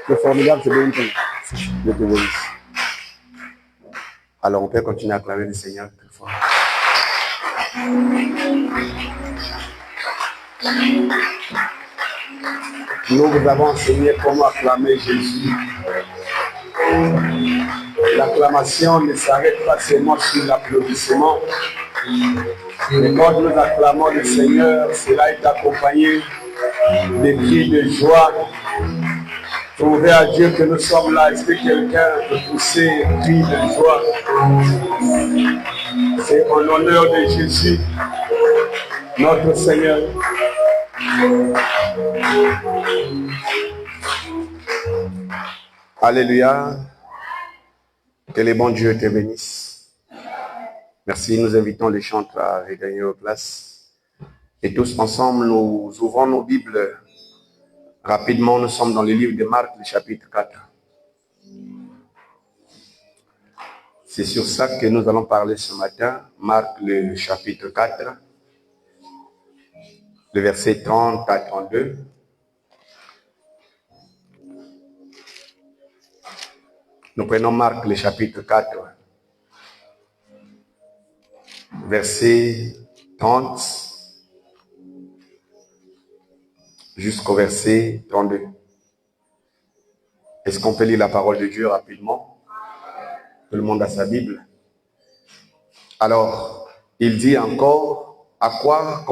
Le formidable, c'est bien. Je te bénisse. Alors, on peut continuer à acclamer le Seigneur très fort. Nous vous avons enseigné comment acclamer Jésus. L'acclamation ne s'arrête pas seulement sur l'applaudissement. Mais quand nous acclamons le Seigneur, cela est accompagné des cris de joie. Trouvez à Dieu que nous sommes là. Est-ce que quelqu'un peut pousser un cri de joie? C'est en l'honneur de Jésus, notre Seigneur. Alléluia. Que les bons dieux te bénissent. Merci, nous invitons les chantres à regagner leur place. Et tous ensemble, nous ouvrons nos Bibles. Rapidement, nous sommes dans le livre de Marc, le chapitre 4. C'est sur ça que nous allons parler ce matin. Marc, le chapitre 4, le verset 30 à 32. Nous prenons Marc, le chapitre 4, verset 30 jusqu'au verset 32. Est-ce qu'on peut lire la parole de Dieu rapidement? Tout le monde a sa Bible. Alors, il dit encore, à quoi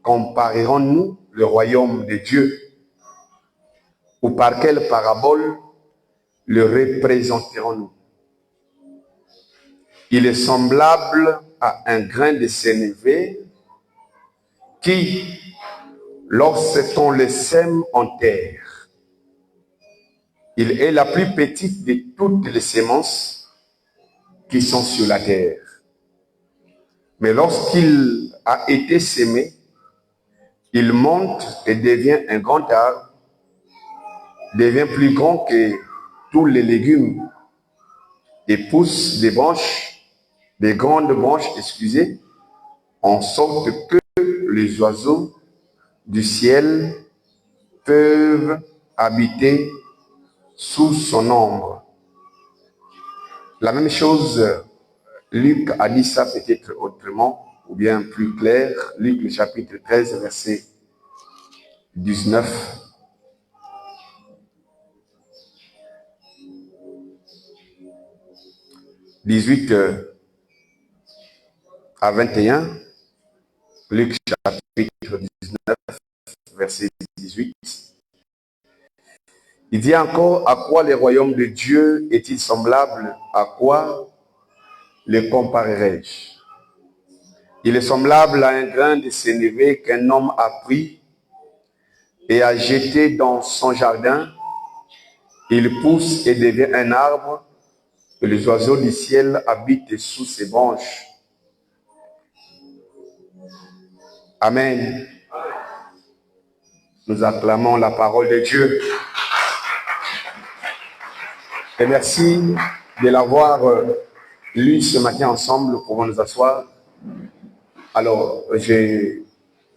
comparerons-nous le royaume de Dieu? Ou par quelle parabole le représenterons-nous? Il est semblable à un grain de sénévé qui, lorsqu'on le sème en terre, il est la plus petite de toutes les semences qui sont sur la terre. Mais lorsqu'il a été sémé, il monte et devient un grand arbre, devient plus grand que tous les légumes et pousse des grandes branches, en sorte que les oiseaux du ciel peuvent habiter sous son ombre. La même chose, Luc a dit ça peut-être autrement, ou bien plus clair. Luc, le chapitre 13, verset 19. « 18 à 21, Luc chapitre 19, verset 18. Il dit encore, à quoi le royaume de Dieu est-il semblable? À quoi le comparerai-je? Il est semblable à un grain de sénévé qu'un homme a pris et a jeté dans son jardin. Il pousse et devient un arbre, et les oiseaux du ciel habitent sous ses branches. Amen. Nous acclamons la parole de Dieu. Et merci de l'avoir lu ce matin ensemble. Nous pouvons nous asseoir. Alors, je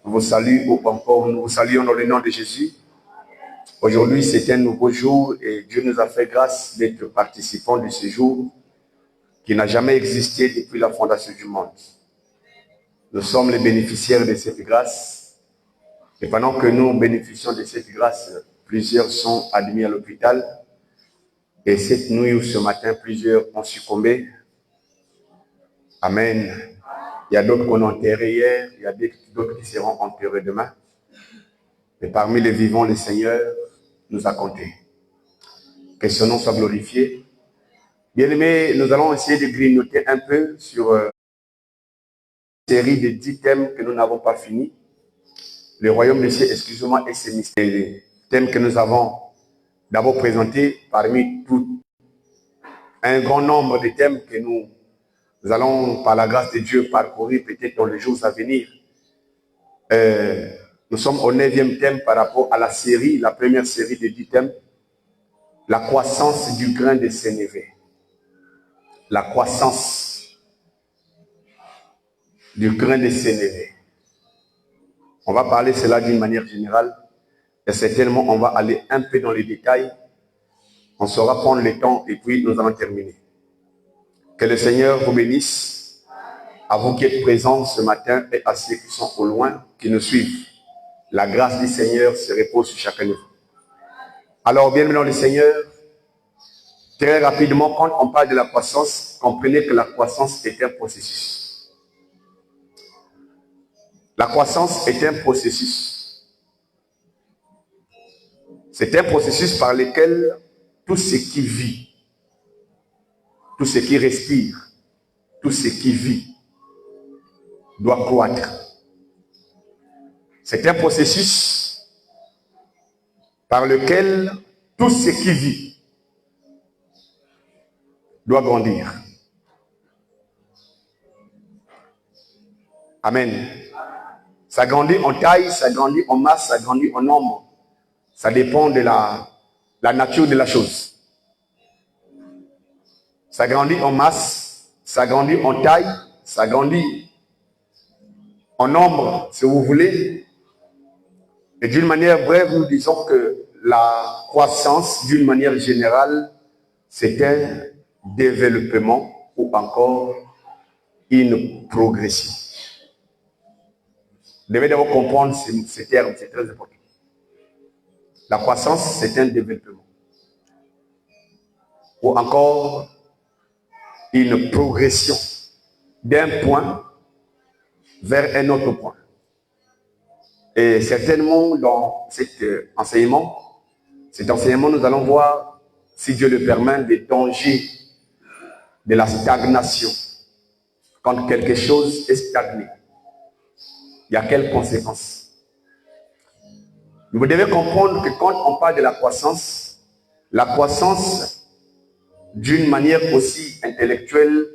vous salue encore, nous vous saluons dans le nom de Jésus. Aujourd'hui, c'est un nouveau jour et Dieu nous a fait grâce d'être participants de ce jour qui n'a jamais existé depuis la fondation du monde. Nous sommes les bénéficiaires de cette grâce. Et pendant que nous bénéficions de cette grâce, plusieurs sont admis à l'hôpital. Et cette nuit ou ce matin, plusieurs ont succombé. Amen. Il y a d'autres qu'on a enterrés hier, il y a d'autres qui seront enterrés demain. Et parmi les vivants, le Seigneur nous a comptés. Que son nom soit glorifié. Bien-aimés, nous allons essayer de grignoter un peu sur une série de 10 thèmes que nous n'avons pas finis. Le royaume de Dieu, excusez-moi, et ses mystères. Les thèmes que nous avons d'abord présentés parmi tout un grand nombre de thèmes que nous allons, par la grâce de Dieu, parcourir peut-être dans les jours à venir. Nous sommes au 9e thème par rapport à la série, la première série de 10 thèmes, la croissance du grain de sénévé. La croissance du grain de sénévé. On va parler cela d'une manière générale, Et certainement, on va aller un peu dans les détails. On saura prendre le temps et puis nous allons terminer. Que le Seigneur vous bénisse, à vous qui êtes présents ce matin et à ceux qui sont au loin, qui nous suivent. La grâce du Seigneur se repose sur chacun de vous. Alors, bien maintenant, le Seigneur, très rapidement, quand on parle de la croissance, comprenez que la croissance est un processus. La croissance est un processus. C'est un processus par lequel tout ce qui vit, tout ce qui respire, tout ce qui vit doit croître. C'est un processus par lequel tout ce qui vit doit grandir. Amen. Ça grandit en taille, ça grandit en masse, ça grandit en nombre. Ça dépend de la nature de la chose. Ça grandit en masse, ça grandit en taille, ça grandit en nombre, si vous voulez. Et d'une manière brève, nous disons que la croissance, d'une manière générale, c'est un développement ou encore une progression. Vous devez d'abord comprendre ces termes, c'est très important. La croissance, c'est un développement. Ou encore une progression d'un point vers un autre point. Et certainement, dans cet enseignement, nous allons voir, si Dieu le permet, les dangers de la stagnation. Quand quelque chose est stagné, il y a quelles conséquences? Vous devez comprendre que quand on parle de la croissance, d'une manière aussi intellectuelle,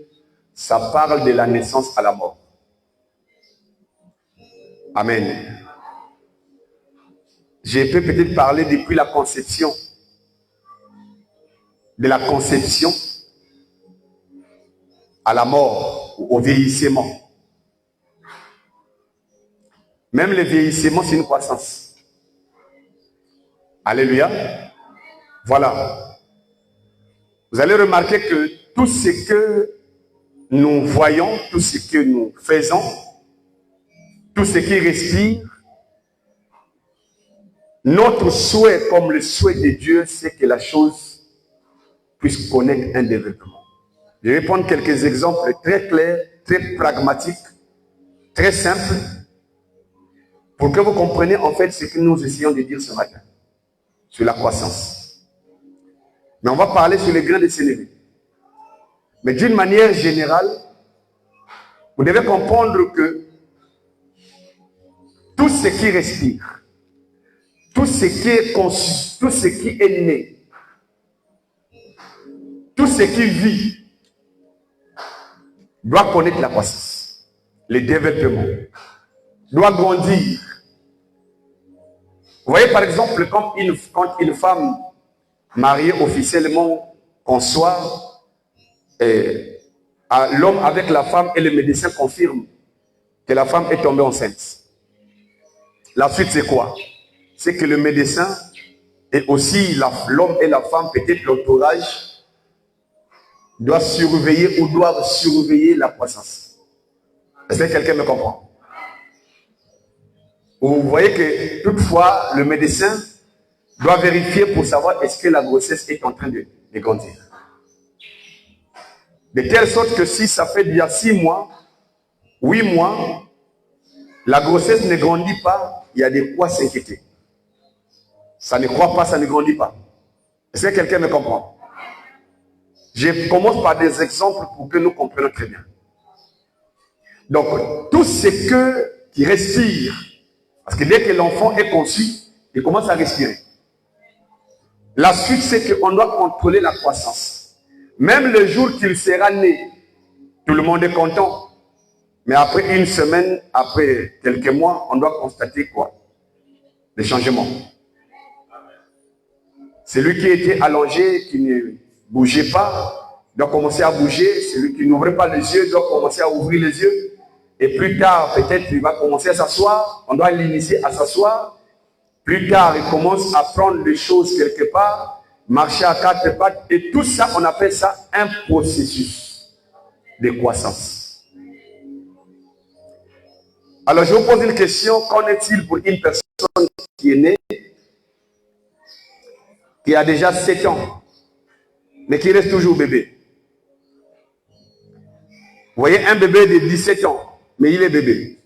ça parle de la naissance à la mort. Amen. Je peux peut-être parler depuis la conception, de la conception à la mort, au vieillissement. Même le vieillissement, c'est une croissance. Alléluia. Voilà. Vous allez remarquer que tout ce que nous voyons, tout ce que nous faisons, tout ce qui respire, notre souhait, comme le souhait de Dieu, c'est que la chose puisse connaître un développement. Je vais prendre quelques exemples très clairs, très pragmatiques, très simples, pour que vous compreniez en fait ce que nous essayons de dire ce matin sur la croissance. Mais on va parler sur les grains de sénévé. Mais d'une manière générale, vous devez comprendre que tout ce qui respire, tout ce qui est conçu, tout ce qui est né, tout ce qui vit, doit connaître la croissance, le développement, doit grandir. Vous voyez par exemple, quand une femme mariée officiellement conçoit, l'homme avec la femme et le médecin confirme que la femme est tombée enceinte. La suite c'est quoi? C'est que le médecin et aussi l'homme et la femme, peut-être l'entourage, doivent surveiller ou doivent surveiller la croissance. Est-ce que quelqu'un me comprend? Vous voyez que toutefois, le médecin doit vérifier pour savoir est-ce que la grossesse est en train de grandir. De telle sorte que si ça fait déjà 6 mois, 8 mois, la grossesse ne grandit pas, il y a de quoi s'inquiéter. Ça ne croît pas, ça ne grandit pas. Est-ce que quelqu'un me comprend? Je commence par des exemples pour que nous comprenions très bien. Donc, tout ce qui respire, parce que dès que l'enfant est conçu, il commence à respirer. La suite, c'est qu'on doit contrôler la croissance. Même le jour qu'il sera né, tout le monde est content. Mais après une semaine, après quelques mois, on doit constater quoi? Des changements. Celui qui était allongé, qui ne bougeait pas, doit commencer à bouger. Celui qui n'ouvrait pas les yeux doit commencer à ouvrir les yeux. Et plus tard, peut-être, il va commencer à s'asseoir. On doit l'initier à s'asseoir. Plus tard, il commence à prendre des choses quelque part, marcher à quatre pattes, et tout ça, on appelle ça un processus de croissance. Alors, je vous pose une question, qu'en est-il pour une personne qui est née, qui a déjà 7 ans, mais qui reste toujours bébé? Vous voyez un bébé de 17 ans, mais il est bébé.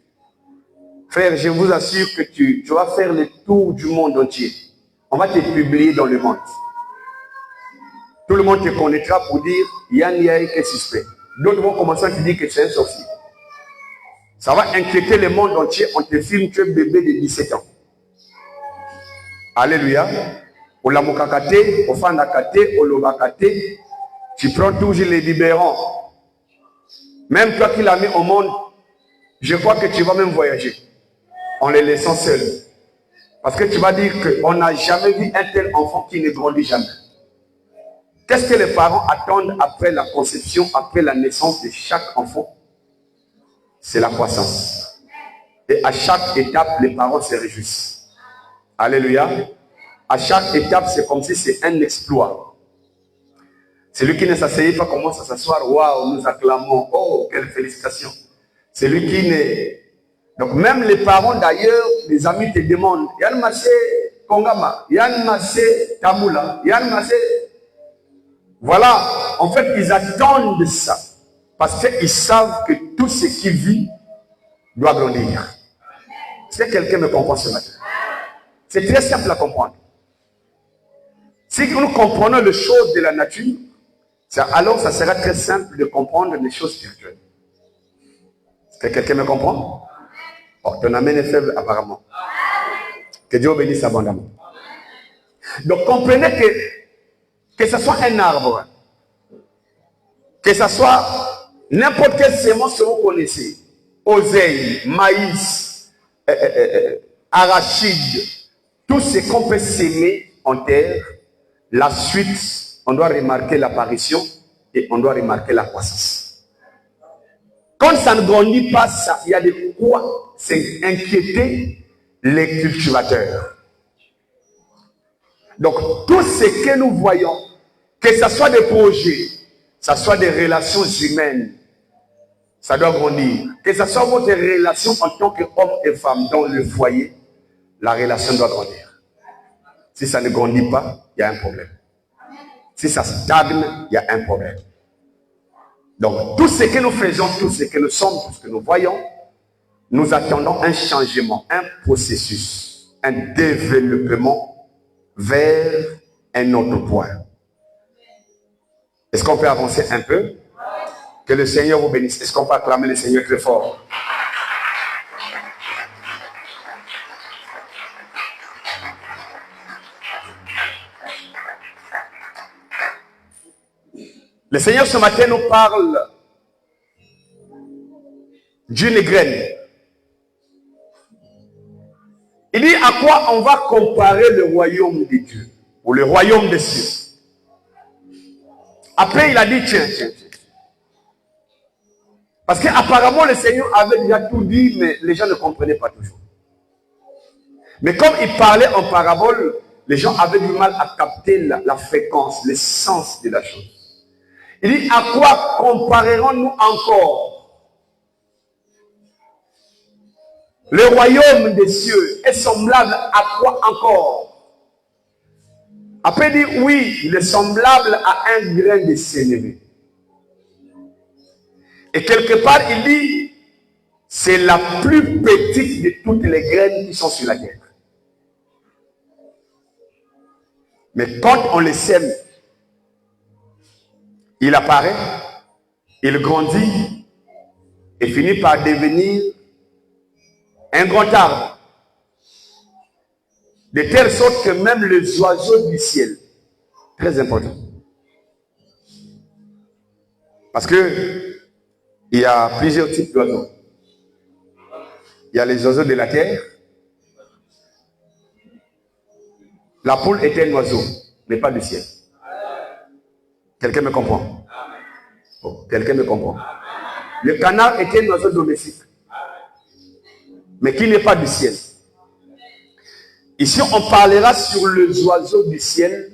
Frère, je vous assure que tu vas faire le tour du monde entier. On va te publier dans le monde. Tout le monde te connaîtra pour dire Yann Yaïk est suspect. D'autres vont commencer à te dire que c'est un sorcier. Ça va inquiéter le monde entier. On te filme, tu es bébé de 17 ans. Alléluia. Au lamokakate, au fanakate, au lobakate, tu prends toujours les libérants. Même toi qui l'as mis au monde, je crois que tu vas même voyager en les laissant seuls. Parce que tu vas dire qu'on n'a jamais vu un tel enfant qui ne grandit jamais. Qu'est-ce que les parents attendent après la conception, après la naissance de chaque enfant? C'est la croissance. Et à chaque étape, les parents se réjouissent. Alléluia. À chaque étape, c'est comme si c'est un exploit. Celui qui ne s'asseyait pas commence à s'asseoir. Waouh, nous acclamons. Oh, quelle félicitation. Celui qui ne... Donc même les parents d'ailleurs, les amis te demandent, Yann Massé Kongama, Yann Massé Tamula, Yann Massé... Voilà, en fait, ils attendent ça. Parce qu'ils savent que tout ce qui vit doit grandir. Est-ce que quelqu'un me comprend ce matin? C'est très simple à comprendre. Si nous comprenons les choses de la nature, alors ça sera très simple de comprendre les choses spirituelles. Est-ce que quelqu'un me comprend? Oh, ton amen est faible apparemment. Que Dieu bénisse abondamment. Donc comprenez que ce soit un arbre, que ce soit n'importe quelle semence que vous connaissez, oseille, maïs, arachide, tout ce qu'on peut s'aimer en terre, la suite, on doit remarquer l'apparition et on doit remarquer la croissance. Quand ça ne grandit pas, ça, il y a de quoi s'inquiéter les cultivateurs. Donc, tout ce que nous voyons, que ce soit des projets, que ce soit des relations humaines, ça doit grandir. Que ce soit votre relation en tant qu'homme et femme dans le foyer, la relation doit grandir. Si ça ne grandit pas, il y a un problème. Si ça stagne, il y a un problème. Donc, tout ce que nous faisons, tout ce que nous sommes, tout ce que nous voyons, nous attendons un changement, un processus, un développement vers un autre point. Est-ce qu'on peut avancer un peu? Que le Seigneur vous bénisse. Est-ce qu'on peut acclamer le Seigneur très fort? Le Seigneur ce matin nous parle d'une graine. Il dit à quoi on va comparer le royaume de Dieu ou le royaume des cieux. Après il a dit tiens. Parce qu'apparemment le Seigneur avait déjà tout dit, mais les gens ne comprenaient pas toujours. Mais comme il parlait en parabole, les gens avaient du mal à capter la fréquence, l'essence de la chose. Il dit, à quoi comparerons-nous encore? Le royaume des cieux est semblable à quoi encore? Après il dit, oui, il est semblable à un grain de sénévé. Et quelque part, il dit, c'est la plus petite de toutes les graines qui sont sur la terre. Mais quand on les sème, il apparaît, il grandit et finit par devenir un grand arbre. De telle sorte que même les oiseaux du ciel, très important. Parce que il y a plusieurs types d'oiseaux. Il y a les oiseaux de la terre. La poule est un oiseau, mais pas du ciel. Quelqu'un me comprend? Oh, quelqu'un me comprend? Le canard est un oiseau domestique, mais qui n'est pas du ciel. Ici, on parlera sur les oiseaux du ciel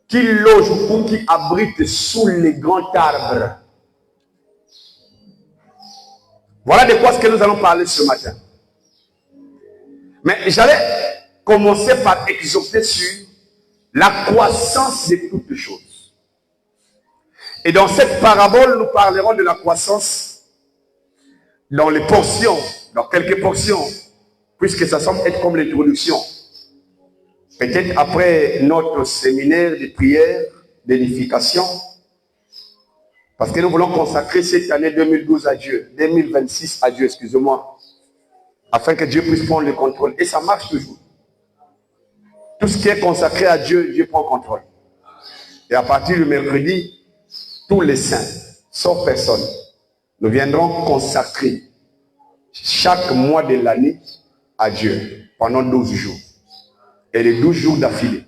qui logent ou qui abritent sous les grands arbres. Voilà de quoi ce que nous allons parler ce matin. Mais j'allais commencer par exhorter sur la croissance de toutes choses. Et dans cette parabole, nous parlerons de la croissance dans les portions, dans quelques portions, puisque ça semble être comme l'introduction. Peut-être après notre séminaire de prière, d'édification, parce que nous voulons consacrer cette année 2012 à Dieu, 2026 à Dieu, excusez-moi, afin que Dieu puisse prendre le contrôle. Et ça marche toujours. Tout ce qui est consacré à Dieu, Dieu prend contrôle. Et à partir du mercredi, tous les saints, sauf personne, nous viendrons consacrer chaque mois de l'année à Dieu pendant 12 jours. Et les 12 jours d'affilée.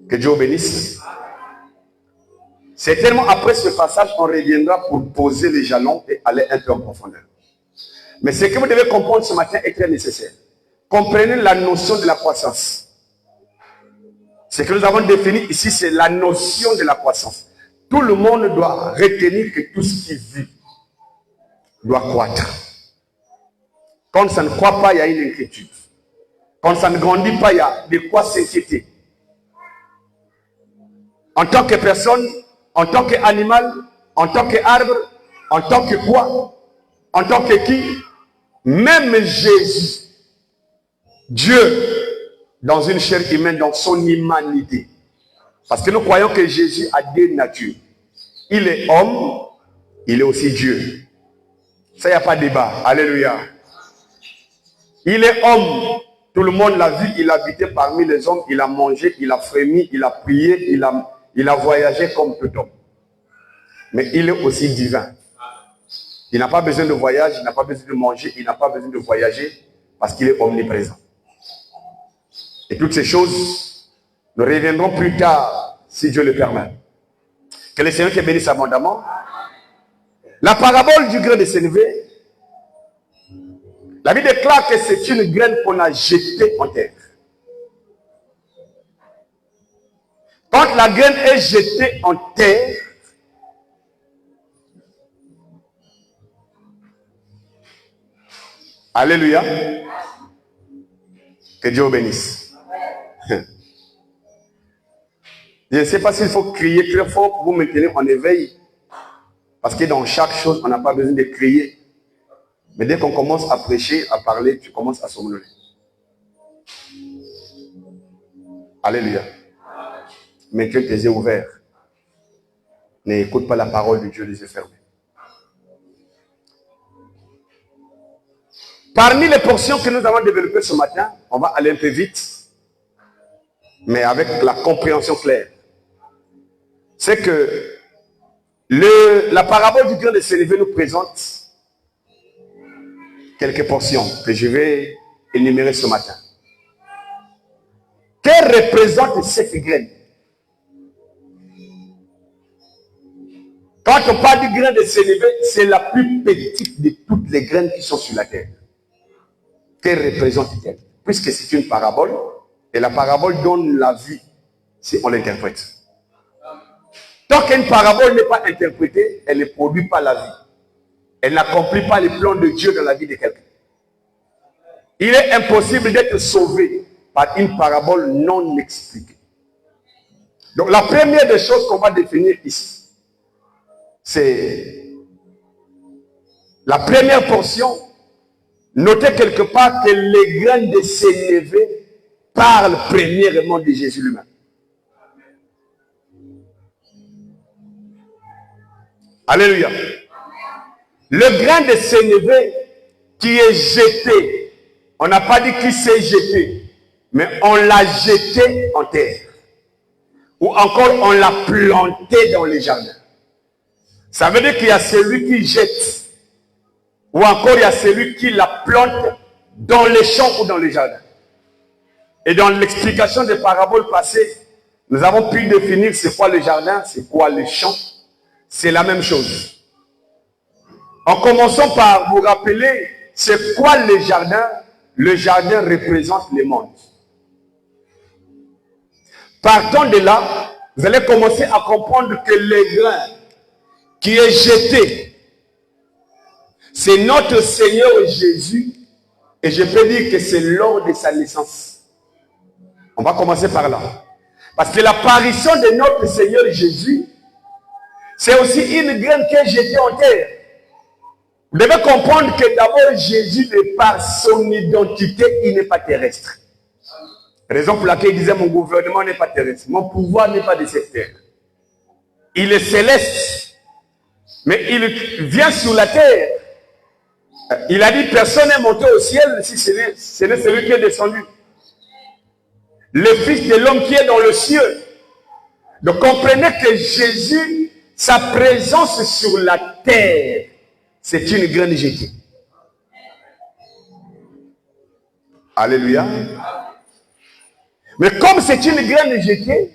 Que Dieu bénisse. Certainement après ce passage, on reviendra pour poser les jalons et aller un peu en profondeur. Mais ce que vous devez comprendre ce matin est très nécessaire. Comprenez la notion de la croissance. Ce que nous avons défini ici, c'est la notion de la croissance. Tout le monde doit retenir que tout ce qui vit doit croître. Quand ça ne croît pas, il y a une inquiétude. Quand ça ne grandit pas, il y a de quoi s'inquiéter. En tant que personne, en tant qu'animal, en tant qu'arbre, en tant que quoi, en tant que qui, même Jésus, Dieu, dans une chair humaine, dans son humanité. Parce que nous croyons que Jésus a deux natures. Il est homme, il est aussi Dieu. Ça, il n'y a pas de débat. Alléluia. Il est homme. Tout le monde l'a vu, il habitait parmi les hommes, il a mangé, il a frémi, il a prié, il a voyagé comme tout homme. Mais il est aussi divin. Il n'a pas besoin de voyage, il n'a pas besoin de manger, il n'a pas besoin de voyager parce qu'il est omniprésent. Et toutes ces choses, nous reviendrons plus tard, si Dieu le permet. Que le Seigneur te bénisse abondamment. La parabole du grain de sénévé, la Bible déclare que c'est une graine qu'on a jetée en terre. Quand la graine est jetée en terre, alléluia, que Dieu vous bénisse. Je ne sais pas s'il faut crier très fort pour vous maintenir en éveil, parce que dans chaque chose, on n'a pas besoin de crier. Mais dès qu'on commence à prêcher, à parler, tu commences à somnoler. Alléluia. Maintiens tes yeux ouverts. N'écoute pas la parole de Dieu les yeux fermés. Parmi les portions que nous avons développées ce matin, on va aller un peu vite, mais avec la compréhension claire. C'est que la parabole du grain de sénévé nous présente quelques portions que je vais énumérer ce matin. Que représente cette graine? Quand on parle du grain de sénévé, c'est la plus petite de toutes les graines qui sont sur la terre. Que représente-t-elle? Puisque c'est une parabole, et la parabole donne la vie si on l'interprète. Tant qu'une parabole n'est pas interprétée, elle ne produit pas la vie. Elle n'accomplit pas les plans de Dieu dans la vie de quelqu'un. Il est impossible d'être sauvé par une parabole non expliquée. Donc la première des choses qu'on va définir ici, c'est la première portion. Notez quelque part que les graines de sénévé parlent premièrement de Jésus lui-même. Alléluia. Le grain de sénévé qui est jeté, on n'a pas dit qui s'est jeté, mais on l'a jeté en terre. Ou encore on l'a planté dans les jardins. Ça veut dire qu'il y a celui qui jette, ou encore il y a celui qui la plante dans les champs ou dans les jardins. Et dans l'explication des paraboles passées, nous avons pu définir c'est quoi le jardin, c'est quoi le champ. C'est la même chose. En commençant par vous rappeler c'est quoi le jardin, le jardin représente le monde. Partant de là, vous allez commencer à comprendre que le grain qui est jeté, c'est notre Seigneur Jésus, et je peux dire que c'est lors de sa naissance. On va commencer par là. Parce que l'apparition de notre Seigneur Jésus, c'est aussi une graine qui est jetée en terre. Vous devez comprendre que d'abord Jésus, de par son identité, il n'est pas terrestre. Raison pour laquelle il disait mon gouvernement n'est pas terrestre, mon pouvoir n'est pas de cette terre. Il est céleste, mais il vient sur la terre. Il a dit personne n'est monté au ciel si ce n'est celui qui est descendu. Le Fils de l'homme qui est dans le ciel. Donc comprenez que Jésus, sa présence sur la terre, c'est une graine jetée. Alléluia. Mais comme c'est une graine jetée,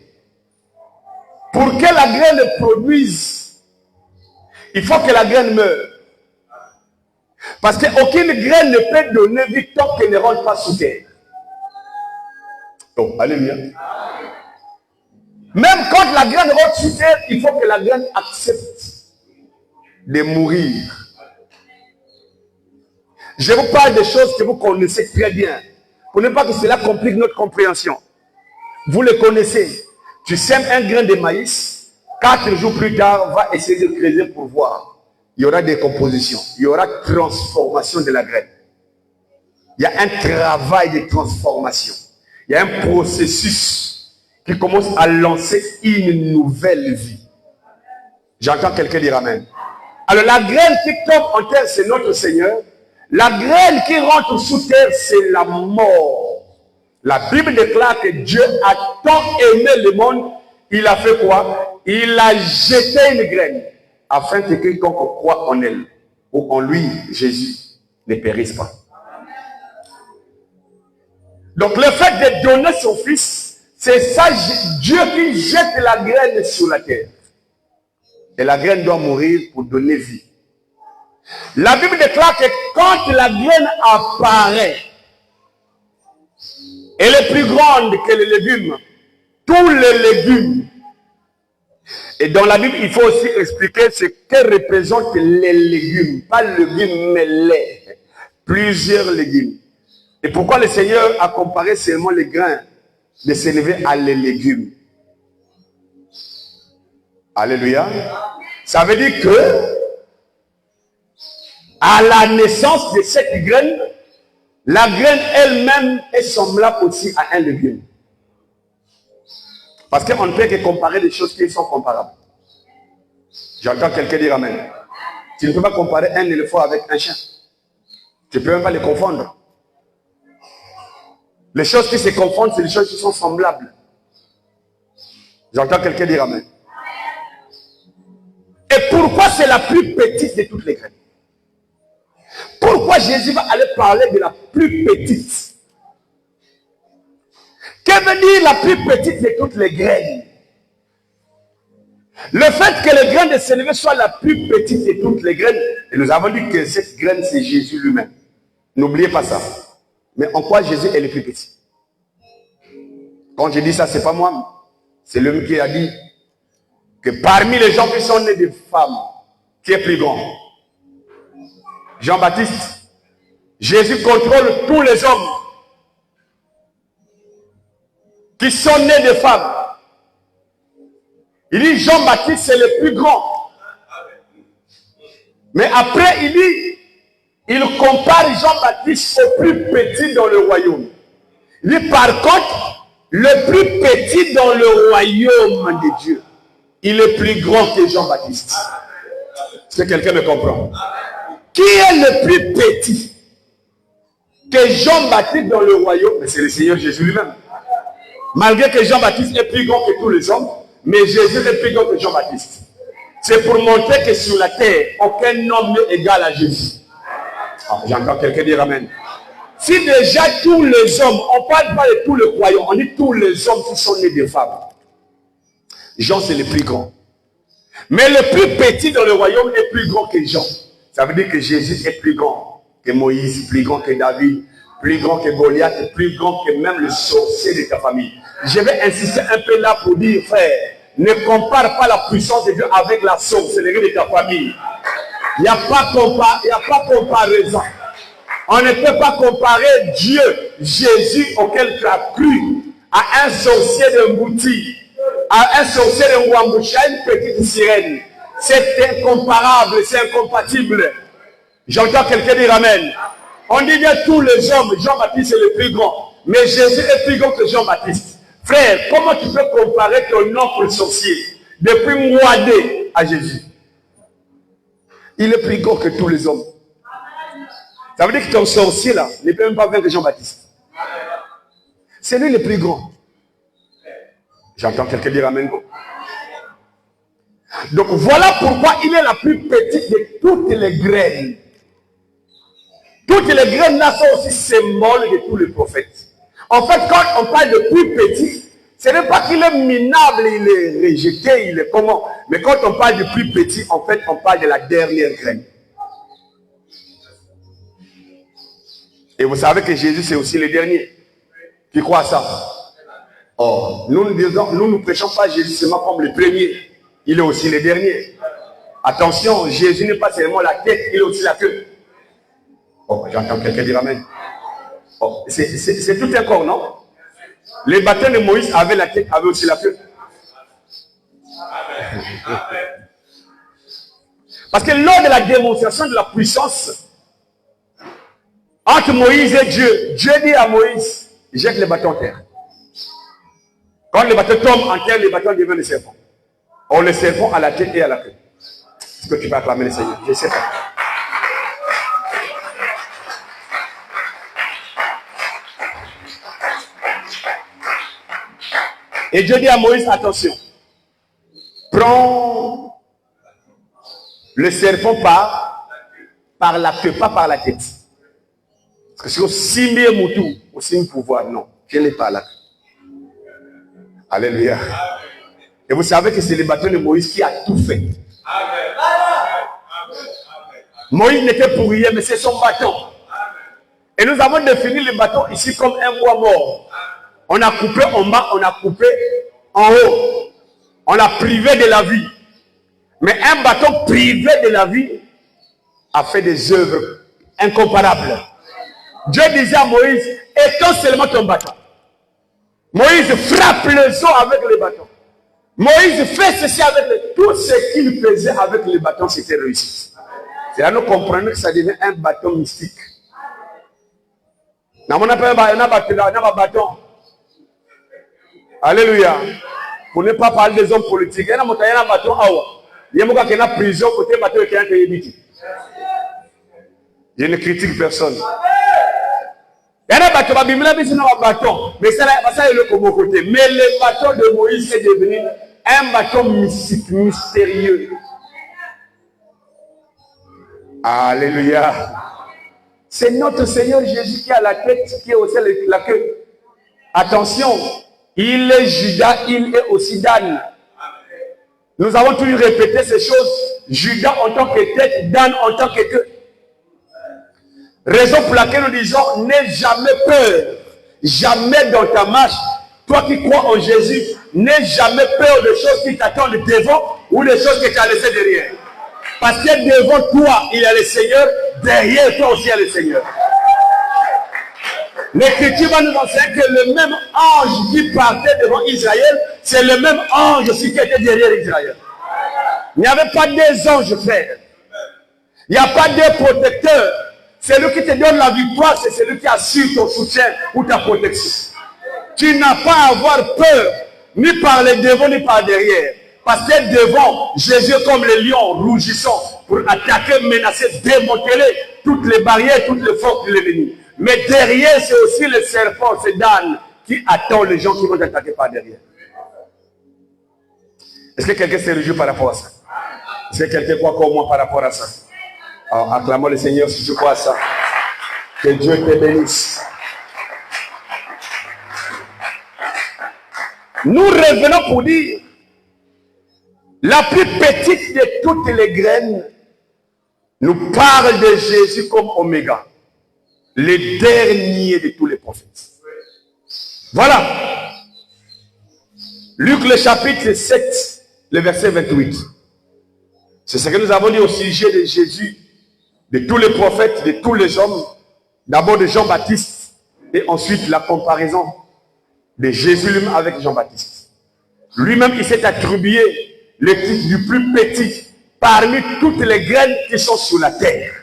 pour que la graine produise, il faut que la graine meure. Parce qu'aucune graine ne peut donner vie tant qu'elle ne rentre pas sous terre. Donc, alléluia. Même quand la graine rentre sous terre, il faut que la graine accepte de mourir. Je vous parle des choses que vous connaissez très bien. Pour ne pas que cela complique notre compréhension. Vous le connaissez. Tu sèmes un grain de maïs, 4 jours plus tard, va essayer de creuser pour voir. Il y aura décomposition, il y aura transformation de la graine. Il y a un travail de transformation. Il y a un processus qui commence à lancer une nouvelle vie. J'entends quelqu'un dire amen. Alors la graine qui tombe en terre, c'est notre Seigneur. La graine qui rentre sous terre, c'est la mort. La Bible déclare que Dieu a tant aimé le monde, il a fait quoi? Il a jeté une graine, afin que quiconque croit en elle, ou en lui, Jésus, ne périsse pas. Donc le fait de donner son fils, c'est ça, Dieu qui jette la graine sur la terre. Et la graine doit mourir pour donner vie. La Bible déclare que quand la graine apparaît, elle est plus grande que les légumes. Tous les légumes. Et dans la Bible, il faut aussi expliquer ce que représentent les légumes. Pas légumes, mais les. Plusieurs légumes. Et pourquoi le Seigneur a comparé seulement les grains de s'élever à les légumes? Alléluia. Ça veut dire que à la naissance de cette graine, la graine elle-même est semblable aussi à un légume. Parce qu'on ne peut que comparer des choses qui sont comparables. J'entends quelqu'un dire amen. Tu ne peux pas comparer un éléphant avec un chien. Tu ne peux même pas les confondre. Les choses qui se confondent, c'est les choses qui sont semblables. J'entends quelqu'un dire amen. Et pourquoi c'est la plus petite de toutes les graines? Pourquoi Jésus va aller parler de la plus petite? Que veut dire la plus petite de toutes les graines? Le fait que le grain de sénévé soit la plus petite de toutes les graines, et nous avons dit que cette graine c'est Jésus lui-même. N'oubliez pas ça. Mais en quoi Jésus est le plus petit? Quand je dis ça, c'est pas moi. C'est l'homme qui a dit que parmi les gens qui sont nés de femmes, qui est plus grand? Jean-Baptiste. Jésus contrôle tous les hommes qui sont nés de femmes. Il dit Jean-Baptiste c'est le plus grand. Mais après il dit, il compare Jean-Baptiste au plus petit dans le royaume. Il dit par contre, le plus petit dans le royaume de Dieu, il est plus grand que Jean-Baptiste. Est-ce que quelqu'un me comprend? Qui est le plus petit que Jean-Baptiste dans le royaume? Mais c'est le Seigneur Jésus lui-même. Malgré que Jean-Baptiste est plus grand que tous les hommes, mais Jésus est plus grand que Jean-Baptiste. C'est pour montrer que sur la terre, aucun homme n'est égal à Jésus. Ah, j'entends quelqu'un dire amen. Si déjà tous les hommes, on ne parle pas de tous les croyants, on dit tous les hommes qui sont nés de femmes. Jean c'est le plus grand. Mais le plus petit dans le royaume est plus grand que Jean. Ça veut dire que Jésus est plus grand que Moïse, plus grand que David, plus grand que Goliath, plus grand que même le sorcier de ta famille. Je vais insister un peu là pour dire, frère, ne compare pas la puissance de Dieu avec la sorcellerie de ta famille. Il n'y a pas comparaison. On ne peut pas comparer Dieu, Jésus auquel tu as cru, à un sorcier de Mbouti, à un sorcier de Mwamboucha, une petite sirène. C'est incomparable, c'est incompatible. J'entends quelqu'un dire Amen. On dit bien tous les hommes, Jean-Baptiste est le plus grand. Mais Jésus est plus grand que Jean-Baptiste. Frère, comment tu peux comparer ton oncle sorcier depuis Mouadé à Jésus? Il est plus grand que tous les hommes. Ça veut dire que ton sorcier là ne peut même pas vaincre Jean-Baptiste. C'est lui le plus grand. J'entends quelqu'un dire Amen. Donc voilà pourquoi il est la plus petite de toutes les graines. Toutes les graines là sont aussi symboles de tous les prophètes. En fait, quand on parle de plus petit, ce n'est pas qu'il est minable, il est rejeté, il est comment. Mais quand on parle de plus petit, en fait, on parle de la dernière graine. Et vous savez que Jésus, c'est aussi le dernier. Qui croit à ça? Oh, nous ne prêchons pas Jésus seulement comme le premier. Il est aussi le dernier. Attention, Jésus n'est pas seulement la tête, il est aussi la queue. Oh, j'entends quelqu'un dire Amen. Oh, c'est tout un corps, non? Les baptêmes de Moïse avaient la tête, avaient aussi la queue. Parce que lors de la démonstration de la puissance entre Moïse et Dieu, Dieu dit à Moïse, jette les bâtons en terre. Quand les bâtons tombent en terre, les bâtons deviennent des serpents. Or, les serpents à la tête et à la queue. Est-ce que tu peux acclamer le Seigneur? Je ne sais pas. Et Dieu dit à Moïse, attention, prends le serpent par la queue, pas par la tête. Parce que si on signe Moutou, on signe pouvoir, non, je n'ai pas la queue. Alléluia. Et vous savez que c'est le bâton de Moïse qui a tout fait. Moïse n'était pour rien, mais c'est son bâton. Et nous avons défini le bâton ici comme un bois mort. On a coupé en bas, on a coupé en haut. On l'a privé de la vie. Mais un bâton privé de la vie a fait des œuvres incomparables. Dieu disait à Moïse, étends seulement ton bâton. Moïse frappe le sol avec le bâton. Moïse fait ceci avec tout ce qu'il faisait avec le bâton, c'était réussi. C'est là que nous comprenons que ça devient un bâton mystique. On a un bâton. Alléluia. Pour ne pas parler des hommes politiques. Il y a un bâton. Il y a une prison côté bâton qui est évité. Je ne critique personne. Il y a un bâton, mais ça est le côté. Mais le bâton de Moïse est devenu un bâton mystique, mystérieux. Alléluia. C'est notre Seigneur Jésus qui a la tête, qui est aussi la queue. Attention, il est Judas, il est aussi Dan. Nous avons toujours répété ces choses. Judas en tant que tête, Dan en tant que queue. Raison pour laquelle nous disons, n'aie jamais peur. Jamais dans ta marche. Toi qui crois en Jésus, n'aie jamais peur des choses qui t'attendent devant ou des choses que tu as laissées derrière. Parce que devant toi, il y a le Seigneur. Derrière toi aussi, il y a le Seigneur. L'Écriture va nous enseigner que le même ange qui partait devant Israël, c'est le même ange aussi qui était derrière Israël. Il n'y avait pas deux anges, frère. Il n'y a pas deux protecteurs. Celui qui te donne la victoire, c'est celui qui assure ton soutien ou ta protection. Tu n'as pas à avoir peur, ni par les devant, ni par derrière. Parce que devant, Jésus est comme le lion rougissant pour attaquer, menacer, démanteler toutes les barrières, toutes les forces de l'ennemi. Mais derrière, c'est aussi le serpent, c'est Dan, qui attend les gens qui vont attaquer par derrière. Est-ce que quelqu'un se réjouit par rapport à ça? Est-ce que quelqu'un croit comme moi par rapport à ça? Alors, acclamons le Seigneur si tu crois à ça. Que Dieu te bénisse. Nous revenons pour dire, la plus petite de toutes les graines nous parle de Jésus comme Oméga. le dernier de tous les prophètes. Voilà. Luc le chapitre 7, le verset 28. C'est ce que nous avons dit au sujet de Jésus, de tous les prophètes, de tous les hommes. D'abord de Jean-Baptiste et ensuite la comparaison de Jésus lui-même avec Jean-Baptiste. Lui-même, il s'est attribué le titre du plus petit parmi toutes les graines qui sont sur la terre.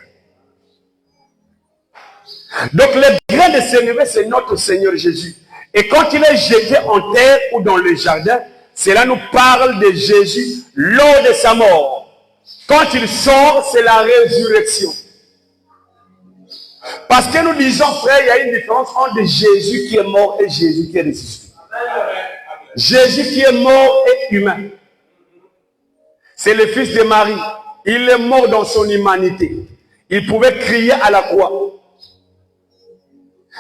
Donc les graines de sénévé, c'est notre Seigneur Jésus. Et quand il est jeté en terre ou dans le jardin, cela nous parle de Jésus lors de sa mort. Quand il sort, c'est la résurrection. Parce que nous disons, frère, il y a une différence entre Jésus qui est mort et Jésus qui est ressuscité. Jésus qui est mort est humain. C'est le fils de Marie. Il est mort dans son humanité. Il pouvait crier à la croix.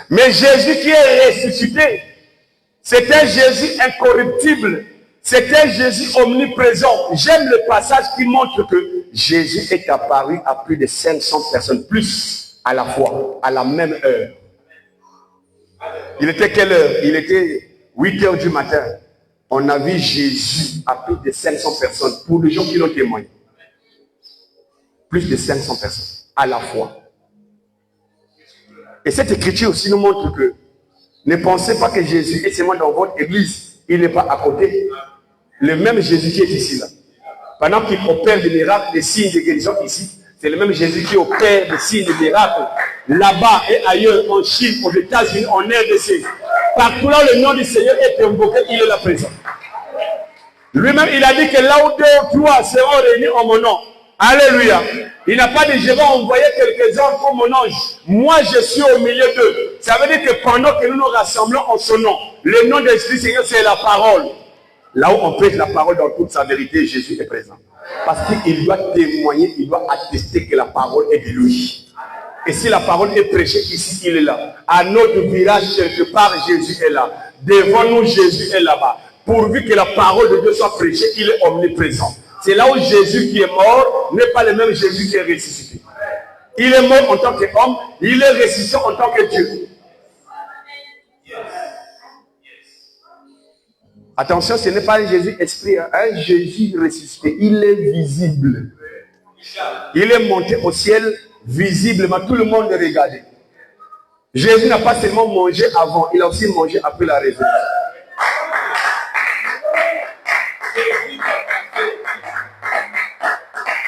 Mais Jésus qui est ressuscité, c'est un Jésus incorruptible. C'est un Jésus omniprésent. J'aime le passage qui montre que Jésus est apparu à plus de 500 personnes, plus à la fois, à la même heure. Il était quelle heure? Il était 8 heures du matin. On a vu Jésus à plus de 500 personnes, pour les gens qui l'ont témoigné. Plus de 500 personnes, à la fois. Et cette écriture aussi nous montre que ne pensez pas que Jésus est seulement dans votre église. Il n'est pas à côté. Le même Jésus qui est ici, là. Pendant qu'il opère des miracles, des signes de guérison ici, c'est le même Jésus qui opère des signes de miracles là-bas et ailleurs, en Chine, aux États-Unis, en RDC. Partout là, le nom du Seigneur est invoqué, il est là présent. Lui-même, il a dit que là où 2 ou 3 seront réunis en mon nom. Alléluia. Il n'a pas dit, je vais envoyer quelques-uns comme mon ange. Moi, je suis au milieu d'eux. Ça veut dire que pendant que nous nous rassemblons en son nom, le nom de l'Esprit Seigneur, c'est la parole. Là où on prêche la parole dans toute sa vérité, Jésus est présent. Parce qu'il doit témoigner, il doit attester que la parole est de lui. Et si la parole est prêchée ici, il est là. À notre virage, quelque part, Jésus est là. Devant nous, Jésus est là-bas. Pourvu que la parole de Dieu soit prêchée, il est omniprésent. C'est là où Jésus qui est mort n'est pas le même Jésus qui est ressuscité. Il est mort en tant qu'homme, il est ressuscité en tant que Dieu. Attention, ce n'est pas un Jésus esprit, un Jésus ressuscité. Il est visible. Il est monté au ciel visiblement. Tout le monde le regardait. Jésus n'a pas seulement mangé avant, il a aussi mangé après la résurrection.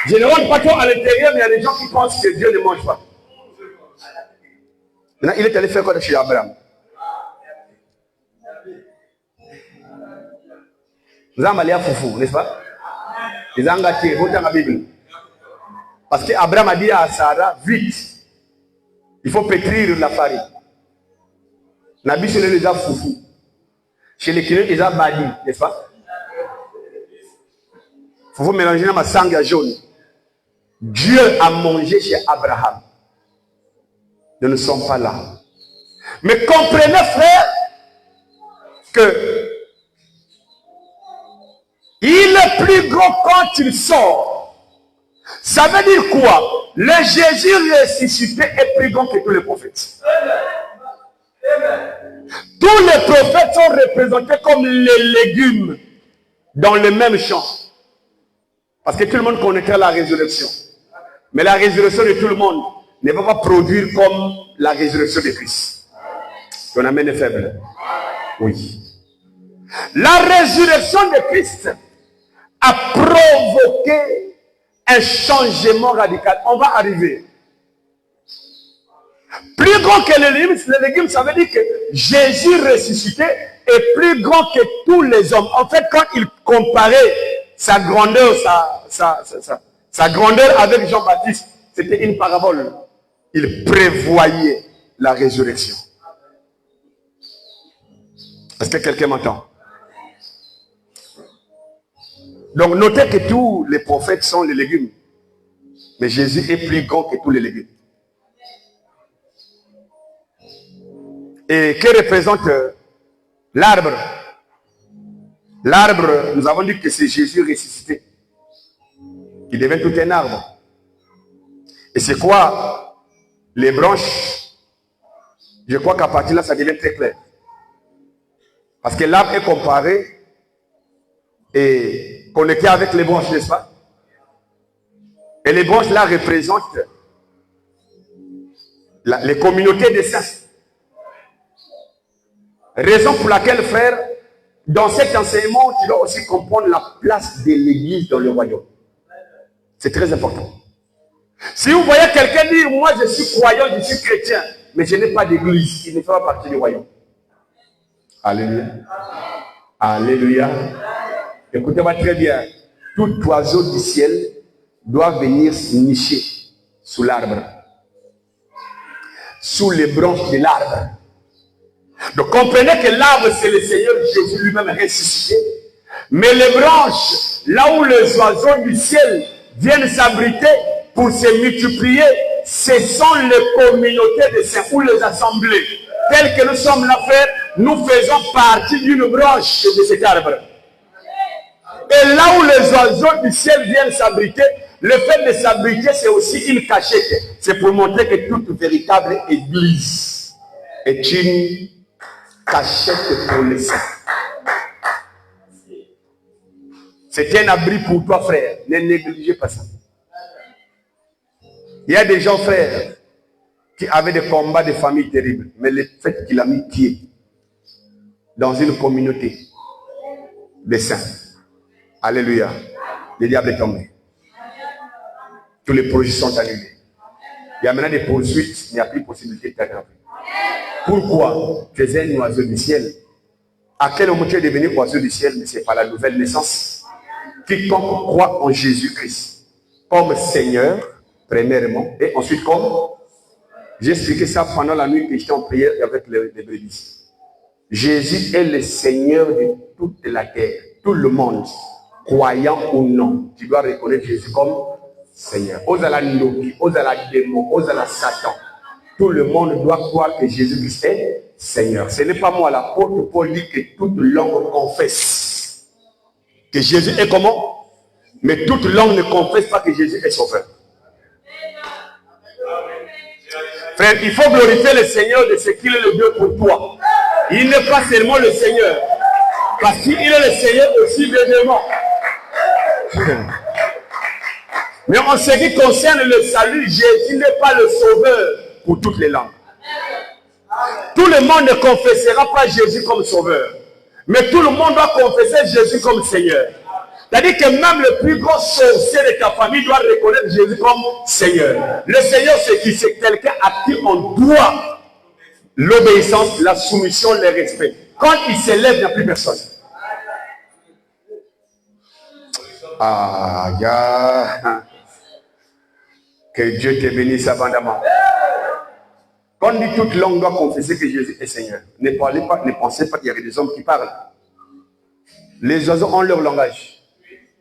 Je ne rentre pas trop à l'intérieur, mais il y a des gens qui pensent que Dieu ne mange pas. Maintenant, il est allé faire quoi chez Abraham? Nous avons allé à Foufou, n'est-ce pas? Ils ont gâté, vous dans la Bible. Parce qu'Abraham a dit à Sarah, vite, il faut pétrir la farine. Nabi sur les Foufou. Chez les clients, ils ont badi, n'est-ce pas? Il faut mélanger ma sangue jaune. Dieu a mangé chez Abraham. Nous ne sommes pas là. Mais comprenez, frère, que il est plus grand quand il sort. Ça veut dire quoi? Le Jésus ressuscité est plus grand que tous les prophètes. Tous les prophètes sont représentés comme les légumes dans le même champ. Parce que tout le monde connaîtrait la résurrection. Mais la résurrection de tout le monde ne va pas produire comme la résurrection de Christ. On amène les faibles. Oui. La résurrection de Christ a provoqué un changement radical. On va arriver. Plus grand que les légumes, ça veut dire que Jésus ressuscité est plus grand que tous les hommes. En fait, quand il comparait sa grandeur, sa grandeur avec Jean-Baptiste, c'était une parabole. Il prévoyait la résurrection. Est-ce que quelqu'un m'entend? Donc, notez que tous les prophètes sont les légumes. Mais Jésus est plus grand que tous les légumes. Et que représente l'arbre? L'arbre, nous avons dit que c'est Jésus ressuscité. Il devient tout un arbre. Et c'est quoi les branches? Je crois qu'à partir de là, ça devient très clair. Parce que l'arbre est comparé et connecté avec les branches, n'est-ce pas? Et les branches là représentent les communautés des saints. Raison pour laquelle, frère, dans cet enseignement, tu dois aussi comprendre la place de l'Église dans le royaume. C'est très important. Si vous voyez quelqu'un dire, moi je suis croyant, je suis chrétien, mais je n'ai pas d'église, il ne fera pas partie du royaume. Alléluia. Alléluia. Écoutez-moi très bien. Tout oiseau du ciel doit venir se nicher sous l'arbre, sous les branches de l'arbre. Donc comprenez que l'arbre, c'est le Seigneur Jésus lui-même ressuscité. Mais les branches, là où les oiseaux du ciel viennent s'abriter pour se multiplier, ce sont les communautés de saints ou les assemblées. Telles que nous sommes là, frère, nous faisons partie d'une branche de cet arbre. Et là où les oiseaux du ciel viennent s'abriter, le fait de s'abriter, c'est aussi une cachette. C'est pour montrer que toute véritable église est une cachette pour les saints. C'est un abri pour toi, frère. Ne négligez pas ça. Il y a des gens, frère, qui avaient des combats de famille terribles. Mais le fait qu'il a mis pied dans une communauté des saints, alléluia, le diable est tombé. Tous les projets sont annulés. Il y a maintenant des poursuites, il n'y a plus possibilité d'attraper. Pourquoi? Tu es un oiseau du ciel. À quel moment tu es devenu oiseau du ciel? Mais ce n'est pas la nouvelle naissance. Quiconque croit en Jésus-Christ comme Seigneur, premièrement, et ensuite comme... J'ai expliqué ça pendant la nuit que j'étais en prière avec les brebis. Jésus est le Seigneur de toute la terre. Tout le monde, croyant ou non, tu dois reconnaître Jésus comme Seigneur. Osala Noki, Osala démon, Osala Satan. Tout le monde doit croire que Jésus-Christ est Seigneur. Ce n'est pas moi, l'apôtre Paul dit que toute langue confesse que Jésus est comment? Mais toute langue ne confesse pas que Jésus est sauveur. Frère, il faut glorifier le Seigneur de ce qu'il est le Dieu pour toi. Il n'est pas seulement le Seigneur, parce qu'il est le Seigneur aussi d'éléments. Mais en ce qui concerne le salut, Jésus n'est pas le sauveur pour toutes les langues. Tout le monde ne confessera pas Jésus comme sauveur, mais tout le monde doit confesser Jésus comme Seigneur. C'est-à-dire que même le plus grand sorcier de ta famille doit reconnaître Jésus comme Seigneur. Le Seigneur, c'est qui? C'est quelqu'un à qui on doit l'obéissance, la soumission, le respect. Quand il s'élève, il n'y a plus personne. Ah, ya. Que Dieu te bénisse abondamment. Quand on dit toute langue doit confesser que Jésus est Seigneur, ne parlez pas, ne pensez pas qu'il y avait des hommes qui parlent. Les oiseaux ont leur langage.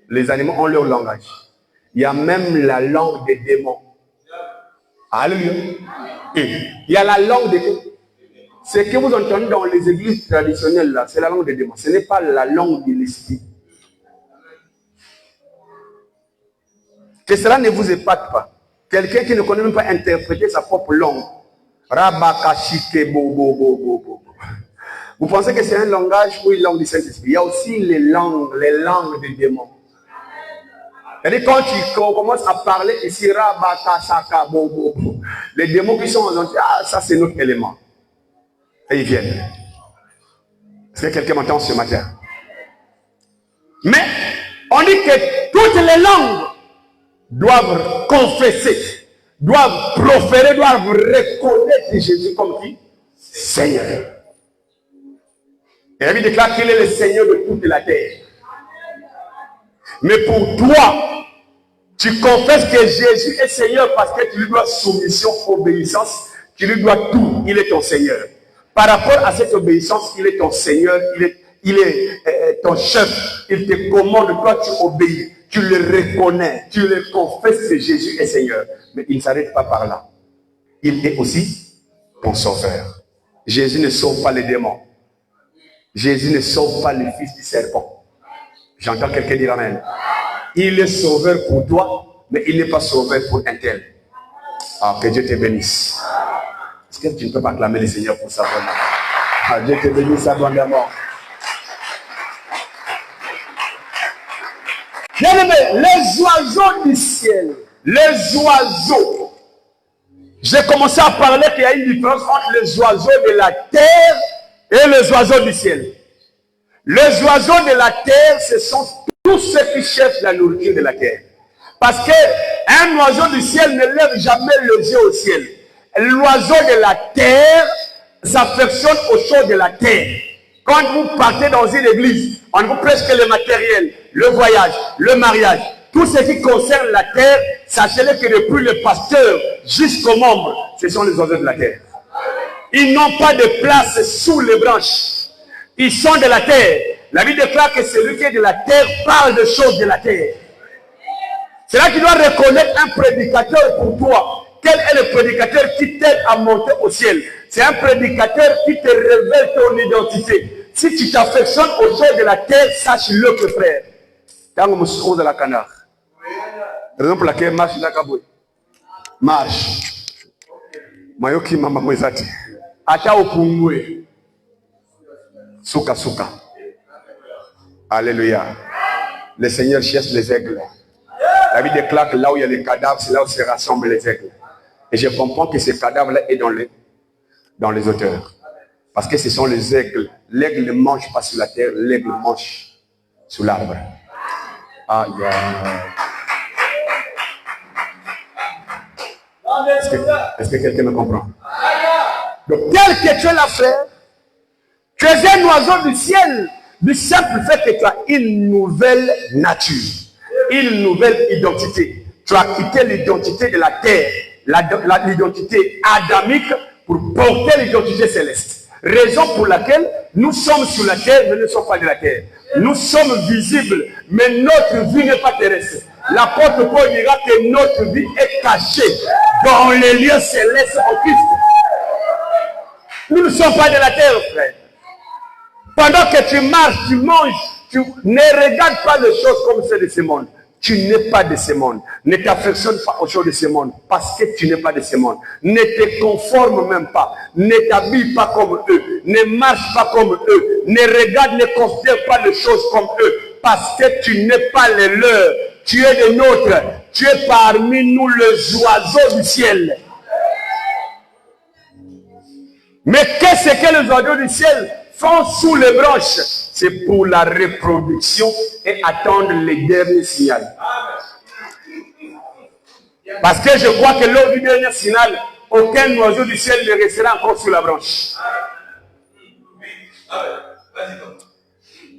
Les animaux ont leur langage. Il y a même la langue des démons. Alléluia. Il y a la langue des démons. Ce que vous entendez dans les églises traditionnelles, là, c'est la langue des démons. Ce n'est pas la langue de l'esprit. Que cela ne vous épate pas. Quelqu'un qui ne connaît même pas interpréter sa propre langue. Vous pensez que c'est un langage ou une langue du Saint-Esprit? Il y a aussi les langues des démons. C'est-à-dire quand tu commences à parler ici, les démons qui sont en entier, ah, ça c'est notre élément. Et ils viennent. Est-ce que quelqu'un m'entend ce matin? Mais on dit que toutes les langues doivent confesser, doivent proférer, doivent reconnaître Jésus comme qui? Seigneur. Et la Bible déclare qu'il est le Seigneur de toute la terre. Mais pour toi, tu confesses que Jésus est Seigneur parce que tu lui dois soumission, obéissance, tu lui dois tout, il est ton Seigneur. Par rapport à cette obéissance, il est ton Seigneur, il est ton chef, il te commande, toi tu obéis, tu le reconnais, tu le confesses que Jésus est Seigneur. Mais il ne s'arrête pas par là. Il est aussi ton sauveur. Jésus ne sauve pas les démons. Jésus ne sauve pas le fils du serpent. J'entends quelqu'un dire amen. Il est sauveur pour toi, mais il n'est pas sauveur pour un tel. Ah, que Dieu te bénisse. Est-ce que tu ne peux pas acclamer le Seigneur pour ça vraiment? Ah, Dieu te bénisse abondamment. Bien aimé, les oiseaux du ciel, les oiseaux. J'ai commencé à parler qu'il y a une différence entre les oiseaux de la terre et les oiseaux du ciel. Les oiseaux de la terre, ce sont tous ceux qui cherchent la nourriture de la terre. Parce qu'un oiseau du ciel ne lève jamais les yeux au ciel. L'oiseau de la terre s'affectionne aux choses de la terre. Quand vous partez dans une église, on vous prêche que le matériel, le voyage, le mariage, tout ce qui concerne la terre, sachez-le que depuis le pasteur jusqu'aux membres, ce sont les oiseaux de la terre. Ils n'ont pas de place sous les branches. Ils sont de la terre. La Bible déclare que celui qui est de la terre parle de choses de la terre. C'est là qu'il doit reconnaître un prédicateur pour toi. Quel est le prédicateur qui t'aide à monter au ciel? C'est un prédicateur qui te révèle ton identité. Si tu t'affectionnes aux choses de la terre, sache-le que frère. Dans le moussou de la canard. Raison pour laquelle marche la kaboué. Marche. Mayoki mama mwezati. Ata opungwe. Souka souka. Alléluia. Le Seigneur cherche les aigles. La Bible déclare que là où il y a les cadavres, c'est là où se rassemblent les aigles. Et je comprends que ces cadavres-là est dans les auteurs. Parce que ce sont les aigles. L'aigle ne mange pas sur la terre, l'aigle mange sur l'arbre. Aïe, aïe. Est-ce que quelqu'un me comprend? Donc, tel que tu es là, frère, tu es un oiseau du ciel, du simple fait que tu as une nouvelle nature, une nouvelle identité. Tu as quitté l'identité de la terre, l'identité adamique pour porter l'identité céleste. Raison pour laquelle nous sommes sur la terre, mais nous ne sommes pas de la terre. Nous sommes visibles, mais notre vie n'est pas terrestre. L'apôtre Paul dira que notre vie est cachée dans les lieux célestes en Christ. Nous ne sommes pas de la terre, frère. Pendant que tu marches, tu manges, tu ne regardes pas les choses comme celles de ce monde. Tu n'es pas de ce monde. Ne t'affectionne pas aux choses de ce monde parce que tu n'es pas de ce monde. Ne te conforme même pas. Ne t'habille pas comme eux. Ne marche pas comme eux. Ne regarde, ne considère pas les choses comme eux parce que tu n'es pas les leurs. Tu es des nôtres. Tu es parmi nous les oiseaux du ciel. Mais qu'est-ce que les oiseaux du ciel font sous les branches? C'est pour la reproduction et attendre les derniers signaux. Parce que je crois que lors du dernier signal, aucun oiseau du ciel ne restera encore sous la branche.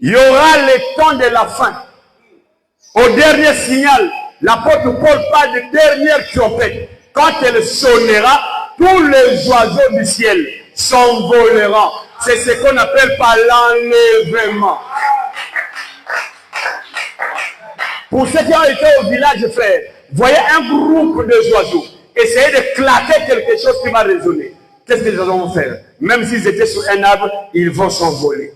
Il y aura le temps de la fin. Au dernier signal, l'apôtre Paul parle de dernière trompette. Quand elle sonnera, tous les oiseaux du ciel s'envoleront. C'est ce qu'on appelle par l'enlèvement. Pour ceux qui ont été au village, frère, voyez un groupe de oiseaux. Essayez de claquer quelque chose qui va résonner. Qu'est-ce que les oiseaux vont faire? Même s'ils étaient sur un arbre, ils vont s'envoler.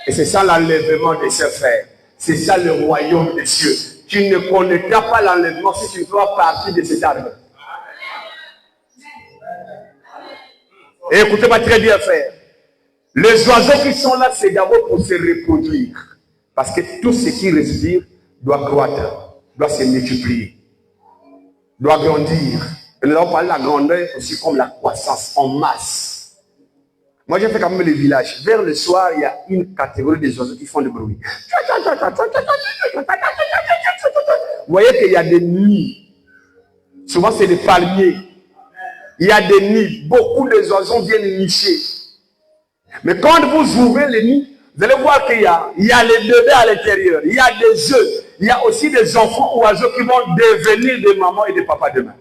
Et c'est ça l'enlèvement de ses frères. C'est ça le royaume des cieux. Tu ne connaîtras pas l'enlèvement si tu ne fais pas partie de cet arbre. Et écoutez-moi très bien, frère. Les oiseaux qui sont là, c'est d'abord pour se reproduire. Parce que tout ce qui respire doit croître, doit se multiplier, doit grandir. Et nous avons parlé de la grandeur aussi comme la croissance en masse. Moi, j'ai fait quand même les villages. Vers le soir, il y a une catégorie des oiseaux qui font du bruit. Vous voyez qu'il y a des nids. Souvent, c'est des palmiers. Il y a des nids. Beaucoup de oiseaux viennent nicher. Mais quand vous ouvrez les nids, vous allez voir qu'il y a les bébés à l'intérieur. Il y a des œufs. Il y a aussi des enfants oiseaux qui vont devenir des mamans et des papas demain.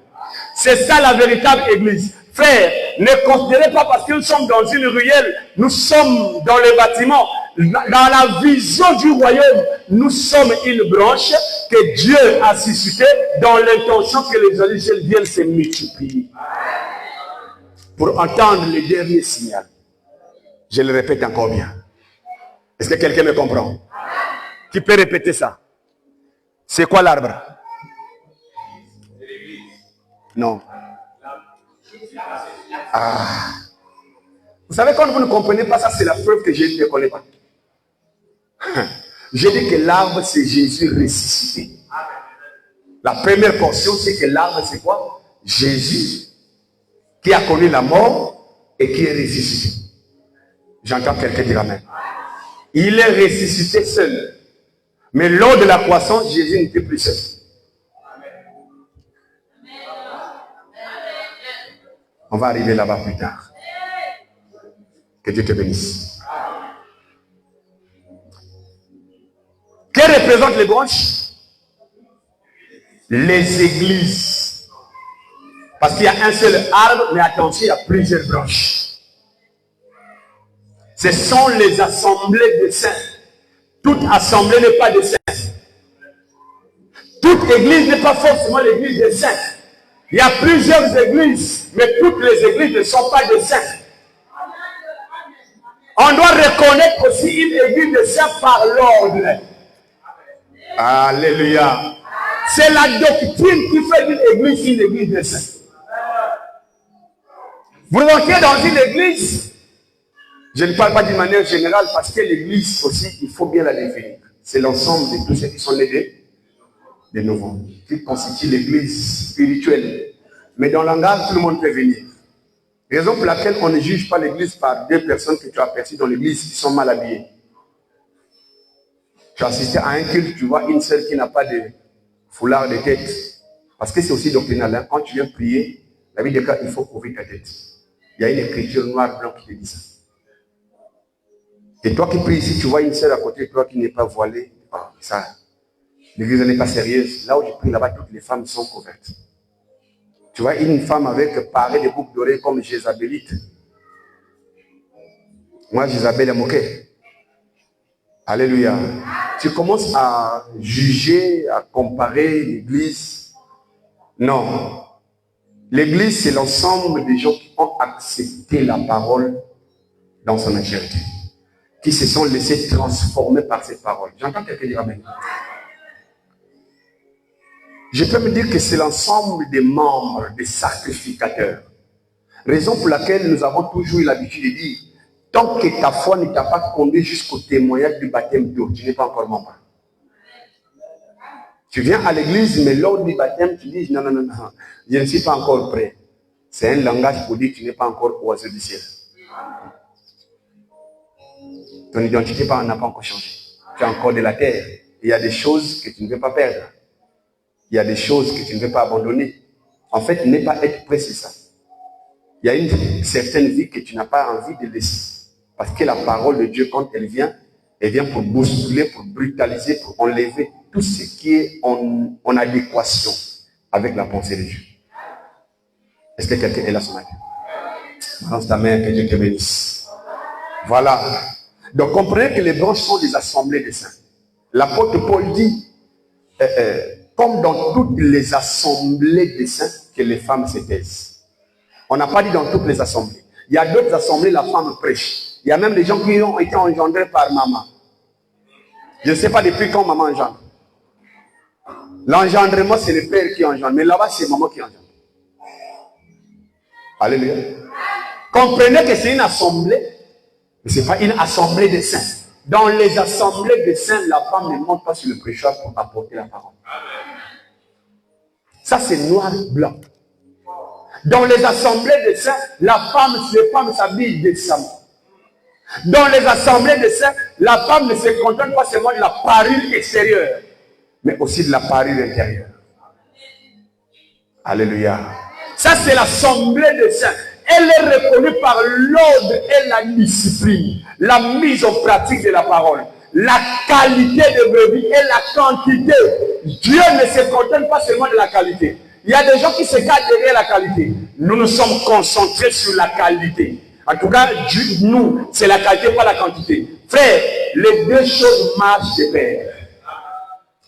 C'est ça la véritable église. Frère, ne considérez pas parce que nous sommes dans une ruelle, nous sommes dans les bâtiments. Dans la vision du royaume, nous sommes une branche que Dieu a suscitée dans l'intention que les oiseaux viennent se multiplier. Pour entendre les derniers signaux. Je le répète encore bien. Est-ce que quelqu'un me comprend? Qui peut répéter ça? C'est quoi l'arbre? Non. Ah. Vous savez, quand vous ne comprenez pas ça, c'est la preuve que Jésus ne connaît pas. J'ai dit que l'arbre, c'est Jésus ressuscité. La première portion, c'est que l'arbre, c'est quoi? Jésus, qui a connu la mort et qui est ressuscité. J'entends quelqu'un dire amen. Il est ressuscité seul. Mais lors de la croissance, Jésus n'était plus seul. On va arriver là-bas plus tard. Que Dieu te bénisse. Que représentent les branches? Les églises. Parce qu'il y a un seul arbre, mais attention, il y a plusieurs branches. Ce sont les assemblées de saints. Toute assemblée n'est pas de saints. Toute église n'est pas forcément l'église des saints. Il y a plusieurs églises, mais toutes les églises ne sont pas de saints. On doit reconnaître aussi une église de saints par l'ordre. Alléluia. C'est la doctrine qui fait d'une église une église de saints. Vous entrez dans une église, je ne parle pas d'une manière générale parce que l'église aussi, il faut bien la définir. C'est l'ensemble de tous ceux qui sont nés de nouveau, qui constituent l'église spirituelle. Mais dans le langage, tout le monde peut venir. Raison pour laquelle on ne juge pas l'église par deux personnes que tu as aperçues dans l'église qui sont mal habillées. Tu as assisté à un culte, tu vois une seule qui n'a pas de foulard de tête. Parce que c'est aussi doctrinal. Hein? Quand tu viens prier, la Bible dit qu'il faut couvrir ta tête. Il y a une écriture noire blanc qui te dit ça. Et toi qui pries ici, tu vois une seule à côté de toi qui n'est pas voilée. Oh, ça, l'église n'est pas sérieuse. Là où je prie, là-bas, toutes les femmes sont couvertes. Tu vois une femme avec paré de boucles d'oreilles comme Jézabélite. Moi, Jézabel est moquée. Alléluia. Tu commences à juger, à comparer l'église. Non. L'église, c'est l'ensemble des gens qui ont accepté la parole dans son entièreté. Qui se sont laissés transformer par cette parole. J'entends quelqu'un dire amen. Je peux me dire que c'est l'ensemble des membres, des sacrificateurs. Raison pour laquelle nous avons toujours eu l'habitude de dire, tant que ta foi ne t'a pas conduit jusqu'au témoignage du baptême d'eau, tu n'es pas encore membre. Tu viens à l'église, mais lors du baptême, tu dis, non, non, non, non, je ne suis pas encore prêt. C'est un langage pour dire que tu n'es pas encore oiseau du ciel. Ton identité n'a pas encore changé. Tu es encore de la terre. Il y a des choses que tu ne veux pas perdre. Il y a des choses que tu ne veux pas abandonner. En fait, ne pas être prêt, c'est ça. Il y a une certaine vie que tu n'as pas envie de laisser. Parce que la parole de Dieu, quand elle vient pour bousculer, pour brutaliser, pour enlever tout ce qui est en adéquation avec la pensée de Dieu. Est-ce que quelqu'un est là ce matin? Balance ta main, que Dieu te bénisse. Voilà. Donc comprenez que les branches sont des assemblées de saints. L'apôtre Paul dit, comme dans toutes les assemblées des saints, que les femmes se taisent. On n'a pas dit dans toutes les assemblées. Il y a d'autres assemblées, la femme prêche. Il y a même des gens qui ont été engendrés par maman. Je ne sais pas depuis quand maman engendre. L'engendrement, c'est le père qui engendre. Mais là-bas, c'est maman qui engendre. Alléluia. Comprenez que c'est une assemblée, mais ce n'est pas une assemblée de saints. Dans les assemblées de saints, la femme ne monte pas sur le prêcheur pour apporter la parole. Ça, c'est noir et blanc. Dans les assemblées de saints, les femmes s'habillent décemment. Dans les assemblées de saints, la femme ne se contente pas seulement de la parure extérieure, mais aussi de la parure intérieure. Alléluia. Ça, c'est l'assemblée de saints. Elle est reconnue par l'ordre et la discipline, la mise en pratique de la parole, la qualité de brebis et la quantité. Dieu ne se contente pas seulement de la qualité. Il y a des gens qui se cachent derrière la qualité. Nous nous sommes concentrés sur la qualité. En tout cas, nous, c'est la qualité, pas la quantité. Frère, les deux choses marchent de pair.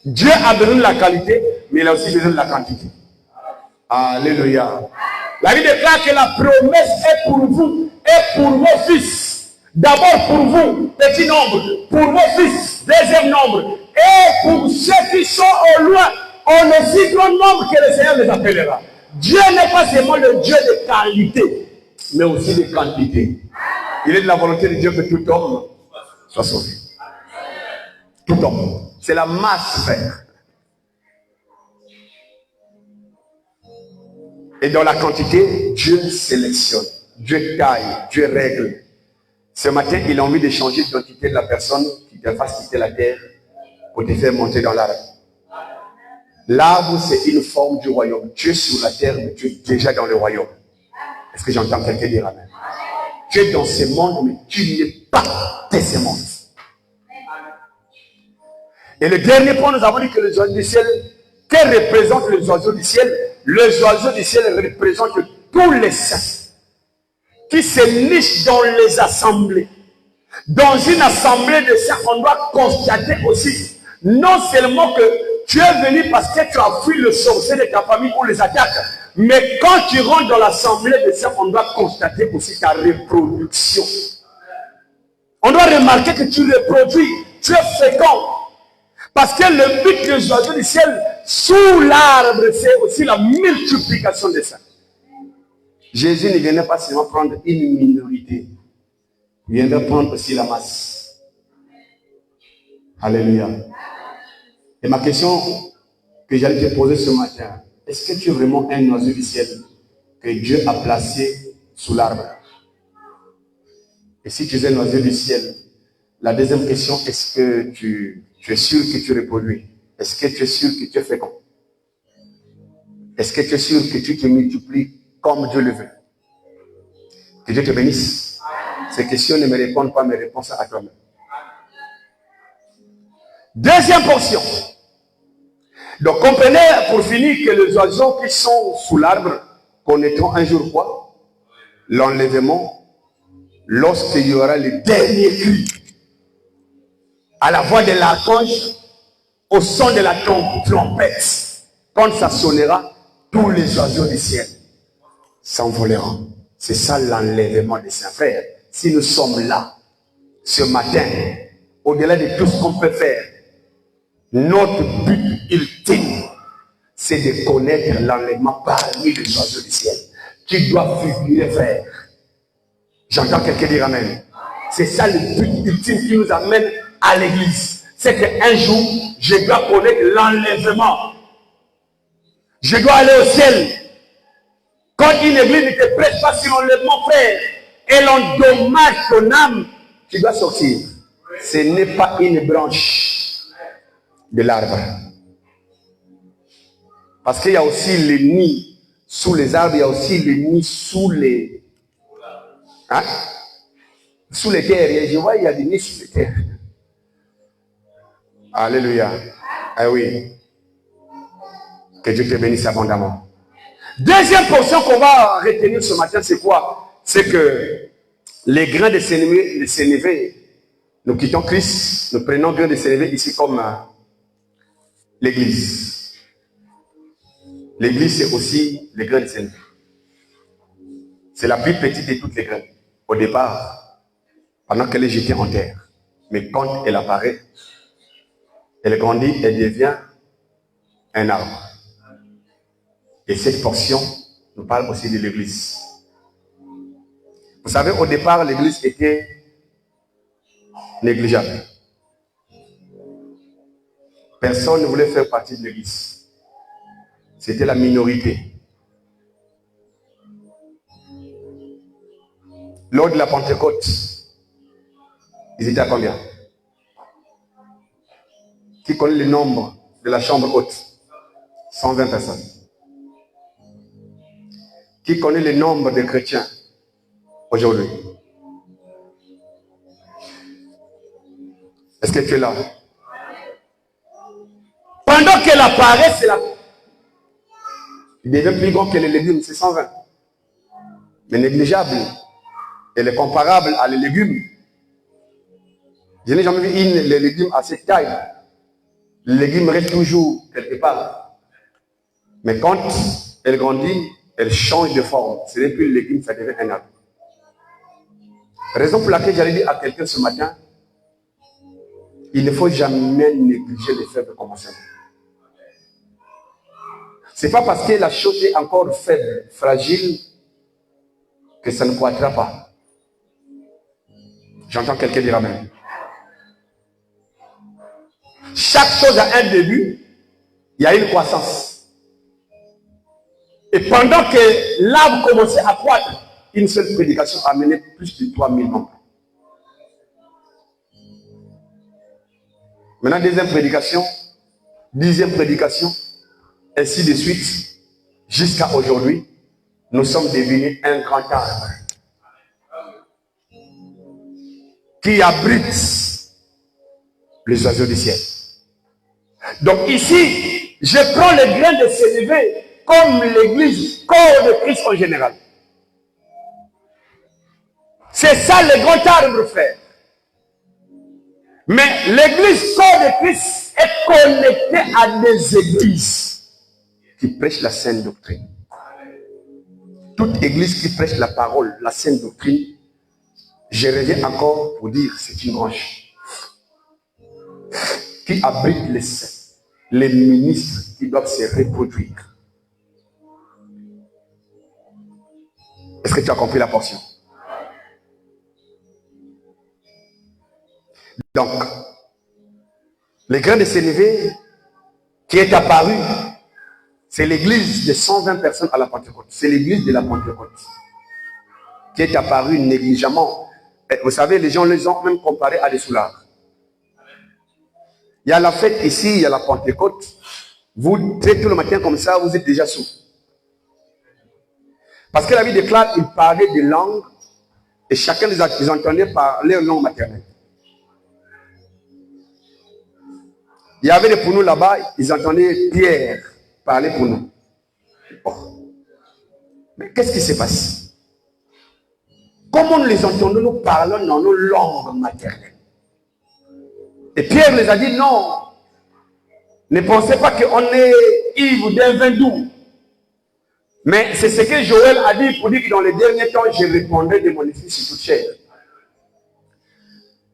Dieu a besoin de la qualité, mais il a aussi besoin de la quantité. Alléluia. La Bible déclare que la promesse est pour vous et pour vos fils. D'abord pour vous, petit nombre, pour vos fils, deuxième nombre, et pour ceux qui sont au loin, en aussi grand nombre que le Seigneur les appellera. Dieu n'est pas seulement le Dieu de qualité. mais aussi de quantité. Il est de la volonté de Dieu que tout homme soit sauvé. Tout homme. C'est la masse, frère. Et dans la quantité, Dieu sélectionne, Dieu taille, Dieu règle. Ce matin, il a envie de changer l'identité de la personne qui te fasse quitter la terre pour te faire monter dans l'arbre. L'arbre, c'est une forme du royaume. Tu es sur la terre, mais tu es déjà dans le royaume. Est-ce que j'entends quelqu'un dire amen? Tu es dans ce monde, mais tu n'es pas de ce monde. Et le dernier point, nous avons dit que les oiseaux du ciel, que représentent les oiseaux du ciel? Les oiseaux du ciel représentent tous les saints qui se nichent dans les assemblées. Dans une assemblée de saints, on doit constater aussi, non seulement que tu es venu parce que tu as fui le sorcier de ta famille ou les attaques, mais quand tu rentres dans l'assemblée de saints, on doit constater aussi ta reproduction. On doit remarquer que tu reproduis, tu es fécond. Parce que le but des oiseaux du ciel, sous l'arbre, c'est aussi la multiplication des saints. Jésus ne venait pas seulement prendre une minorité, il viendrait prendre aussi la masse. Alléluia. Et ma question que j'allais te poser ce matin, est-ce que tu es vraiment un oiseau du ciel que Dieu a placé sous l'arbre? Et si tu es un oiseau du ciel, la deuxième question, est-ce que tu es sûr que tu reproduis? Est-ce que tu es sûr que tu es fécond? Est-ce que tu es sûr que tu te multiplies comme Dieu le veut? Que Dieu te bénisse. Ces questions ne me répondent pas, mais réponses à toi-même. Deuxième portion. Donc comprenez pour finir que les oiseaux qui sont sous l'arbre connaîtront un jour quoi? L'enlèvement, lorsqu'il y aura le dernier cri. À la voix de l'archange, au son de la trompette, quand ça sonnera, tous les oiseaux du ciel s'envoleront. C'est ça l'enlèvement des saints frères. Si nous sommes là, ce matin, au-delà de tout ce qu'on peut faire, notre but ultime, c'est de connaître l'enlèvement parmi les oiseaux du ciel. Tu dois figurer, frère. J'entends quelqu'un dire amen. C'est ça le but ultime qui nous amène à l'église. C'est qu'un jour, je dois connaître l'enlèvement. Je dois aller au ciel. Quand une église ne te prête pas sur l'enlèvement, frère, et l'endommage ton âme, tu dois sortir. Ce n'est pas une branche de l'arbre. Parce qu'il y a aussi les nids sous les arbres, il y a aussi les nids sous les... Hein? Sous les terres. Je vois, il y a des nids sous les terres. Alléluia. Ah oui. Que Dieu te bénisse abondamment. Deuxième portion qu'on va retenir ce matin, c'est quoi? C'est que les grains de sénévé, nous quittons Christ, nous prenons grains de sénévé ici comme l'église. L'église, c'est aussi les grains de sénévé. C'est la plus petite de toutes les graines. Au départ, pendant qu'elle est jetée en terre. Mais quand elle apparaît, elle grandit, elle devient un arbre. Et cette portion nous parle aussi de l'église. Vous savez, au départ, l'église était négligeable. Personne ne voulait faire partie de l'église. C'était la minorité. Lors de la Pentecôte, ils étaient à combien? Qui connaît le nombre de la chambre haute? 120 personnes. Qui connaît le nombre de chrétiens aujourd'hui? Est-ce que tu es là? Pendant qu'elle apparaît, c'est la... Il devient plus grand que les légumes, c'est 120. Mais négligeable. Elle est comparable à les légumes. Je n'ai jamais vu les légumes à cette taille. Les légumes restent toujours quelque part. Mais quand elle grandit, elle change de forme. Ce n'est plus le légume, ça devient un arbre. Raison pour laquelle j'allais dire à quelqu'un ce matin, il ne faut jamais négliger les faibles commencements. Ce n'est pas parce que la chose est encore faible, fragile, que ça ne croîtra pas. J'entends quelqu'un dire amen. Chaque chose a un début, il y a une croissance. Et pendant que l'arbre commençait à croître, une seule prédication a amené plus de 3000 membres. Maintenant, deuxième prédication, 10e prédication, ainsi de suite, jusqu'à aujourd'hui, nous sommes devenus un grand arbre qui abrite les oiseaux du ciel. Donc ici, je prends le grain de sénévé comme l'église, corps de Christ en général. C'est ça le grand arbre, frère. Mais l'église, corps de Christ, est connectée à des églises qui prêchent la sainte doctrine. Toute église qui prêche la parole, la sainte doctrine, je reviens encore pour dire, c'est une branche qui abrite les ministres qui doivent se reproduire. Est-ce que tu as compris la portion? Donc, le grain de sénévé qui est apparu, c'est l'église de 120 personnes à la Pentecôte. C'est l'église de la Pentecôte qui est apparue négligemment. Et vous savez, les gens les ont même comparés à des soulards. Il y a la fête ici, il y a la Pentecôte. Vous traitez tout le matin comme ça, vous êtes déjà sous. Parce que la Bible déclare, ils parlaient des langues et chacun les entendait par leur langue maternelle. Il y avait des pour nous là-bas, ils entendaient Pierre parler pour nous. Oh. Mais qu'est-ce qui se passe? Comment nous les entendons, nous parlons dans nos langues maternelles? Et Pierre les a dit non. Ne pensez pas qu'on est ivre d'un vin doux. Mais c'est ce que Joël a dit pour dire que dans les derniers temps, je répondrai de mon esprit sur toute chair.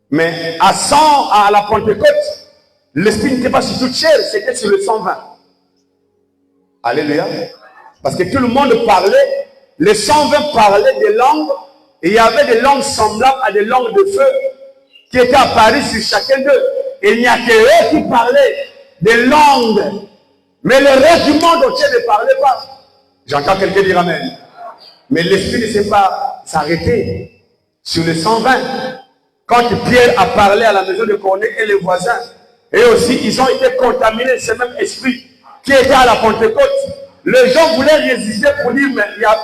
Mais à la Pentecôte, l'esprit n'était pas sur toute chair, c'était sur le 120. Alléluia. Parce que tout le monde parlait, les 120 parlaient des langues, et il y avait des langues semblables à des langues de feu qui étaient apparues sur chacun d'eux. Et il n'y a que eux qui parlaient des langues. Mais le reste du monde entier ne parlait pas. J'entends quelqu'un dire amen. Mais l'esprit ne s'est pas s'arrêter sur les 120. Quand Pierre a parlé à la maison de Corneille et les voisins, et aussi ils ont été contaminés de ce même esprit qui était à la Pentecôte. Les gens voulaient résister pour dire, mais il n'y a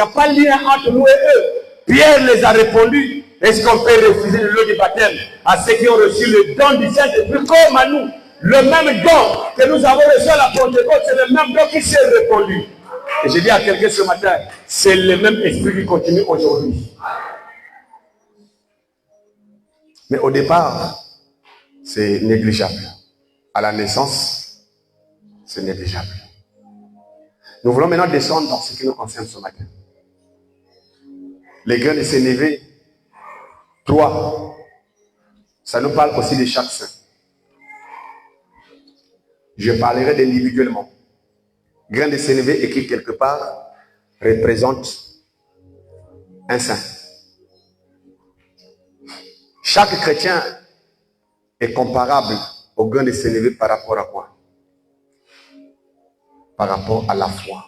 pas lien entre nous et eux. Pierre les a répondu, est-ce qu'on peut refuser l'eau du baptême à ceux qui ont reçu le don du Saint-Esprit comme à nous? Le même don que nous avons reçu à la Pentecôte, c'est le même don qui s'est répandu. Et j'ai dit à quelqu'un ce matin, c'est le même esprit qui continue aujourd'hui. Mais au départ, c'est négligeable. À la naissance, c'est négligeable. Nous voulons maintenant descendre dans ce qui nous concerne ce matin. Les grains de sénévé, 3, ça nous parle aussi de chaque saint. Je parlerai d'individuellement. Grain de sénévé écrit quelque part représente un saint. Chaque chrétien est comparable au grain de sénévé par rapport à quoi? Par rapport à la foi.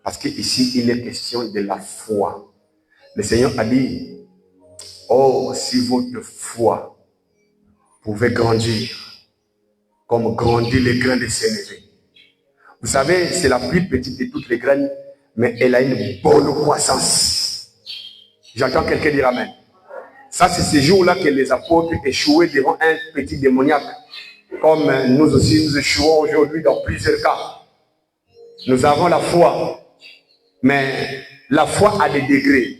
Parce qu'ici, il est question de la foi. Le Seigneur a dit, oh, si votre foi pouvait grandir, comme grandit les grains de sénévé. Vous savez, c'est la plus petite de toutes les graines, mais elle a une bonne croissance. J'entends quelqu'un dire amen. Ça, c'est ces jours-là que les apôtres échouaient devant un petit démoniaque. Comme nous aussi, nous échouons aujourd'hui dans plusieurs cas. Nous avons la foi, mais la foi a des degrés.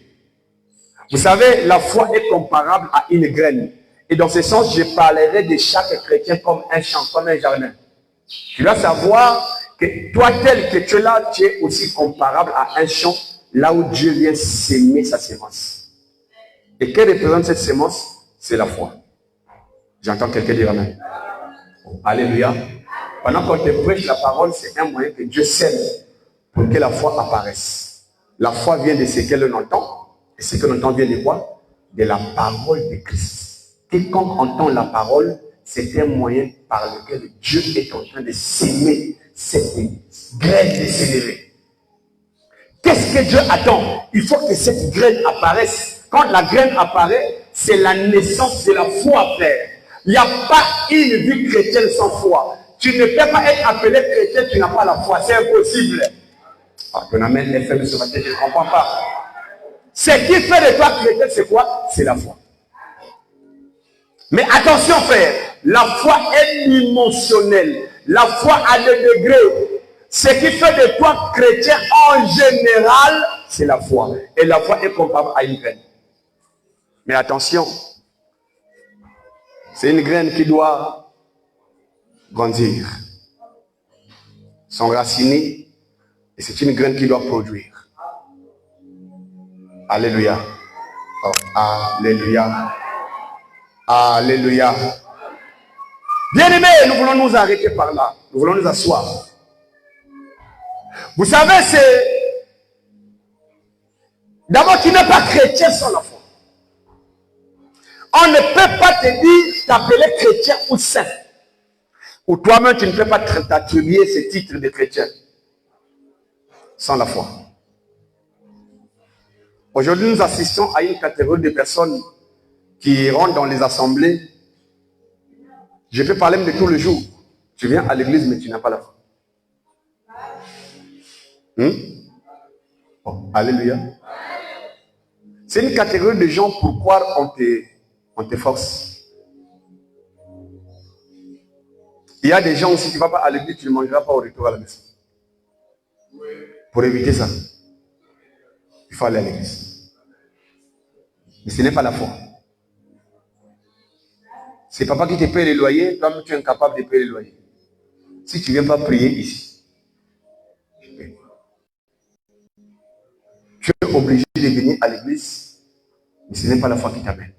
Vous savez, la foi est comparable à une graine. Et dans ce sens, je parlerai de chaque chrétien comme un champ, comme un jardin. Tu dois savoir que toi, tel que tu es là, tu es aussi comparable à un champ, là où Dieu vient s'aimer sa sémence. Et quelle représente cette sémence? C'est la foi. J'entends quelqu'un dire amen. Alléluia. Pendant qu'on te prêche la parole, c'est un moyen que Dieu sème pour que la foi apparaisse. La foi vient de ce que l'on entend. Et ce que l'on entend vient de quoi? De la parole de Christ. Quiconque entend la parole, c'est un moyen par lequel Dieu est en train de s'aimer cette graine de s'élever. Qu'est-ce que Dieu attend? Il faut que cette graine apparaisse. Quand la graine apparaît, c'est la naissance de la foi, frère. Il n'y a pas une vie chrétienne sans foi. Tu ne peux pas être appelé chrétien, tu n'as pas la foi. C'est impossible. Ton amen est faible ce matin, je ne comprends pas. Ce qui fait de toi chrétien, c'est quoi? C'est la foi. Mais attention, frère, la foi est émotionnelle. La foi a des degrés. Ce qui fait de toi chrétien en général, c'est la foi. Et la foi est comparable à une graine. Mais attention, c'est une graine qui doit grandir, s'enraciner, et c'est une graine qui doit produire. Alléluia. Oh, alléluia. Alléluia. Bien-aimés, nous voulons nous arrêter par là. Nous voulons nous asseoir. Vous savez, c'est... D'abord, tu n'es pas chrétien sans la foi. On ne peut pas te dire, t'appeler chrétien ou saint. Ou toi-même, tu ne peux pas t'attribuer ce titre de chrétien sans la foi. Aujourd'hui, nous assistons à une catégorie de personnes qui rentrent dans les assemblées. Je peux parler de tous les jours. Tu viens à l'église, mais tu n'as pas la foi. Oh, alléluia. C'est une catégorie de gens pourquoi on te force. Il y a des gens aussi, tu ne vas pas à l'église, tu ne mangeras pas au retour à la maison. Pour éviter ça, il faut aller à l'église. Mais ce n'est pas la foi. C'est papa qui te paye les loyers, toi-même tu es incapable de payer les loyers. Si tu ne viens pas prier ici, tu es obligé de venir à l'église, mais ce n'est pas la foi qui t'amène.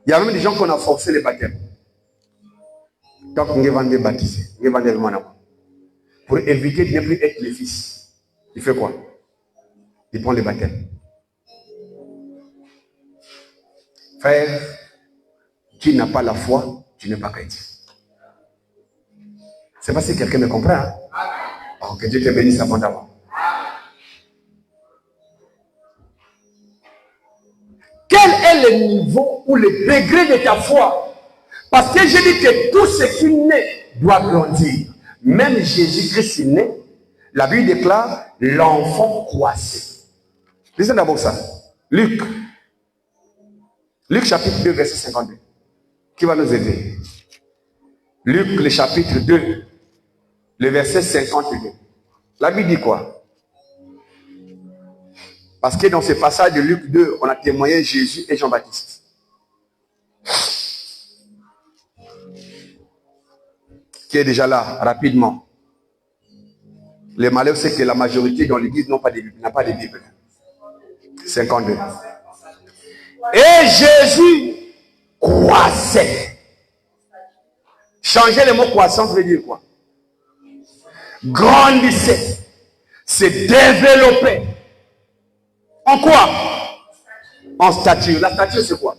Il y a même des gens qu'on a forcé les baptêmes. Donc, on va baptiser, pour éviter de ne plus être le fils. Il fait quoi? Il prend les baptêmes. Frère, tu n'as pas la foi, tu n'es pas chrétien. C'est pas si quelqu'un me comprend. Hein? Oh, que Dieu te bénisse abondamment. Quel est le niveau ou le degré de ta foi? Parce que j'ai dit que tout ce qui naît doit grandir. Même Jésus-Christ est né, la Bible déclare l'enfant croissait. Lisez d'abord ça. Luc chapitre 2, verset 52. Qui va nous aider? Luc, le chapitre 2, le verset 52. La Bible dit quoi? Parce que dans ce passage de Luc 2, on a témoigné Jésus et Jean-Baptiste. Qui est déjà là, rapidement. Le malheur, c'est que la majorité dans l'église n'a pas de Bible. 52. Et Jésus croissait. Changer le mot croissance veut dire quoi? Grandissait. Se développait. En quoi? En stature. La stature, c'est quoi?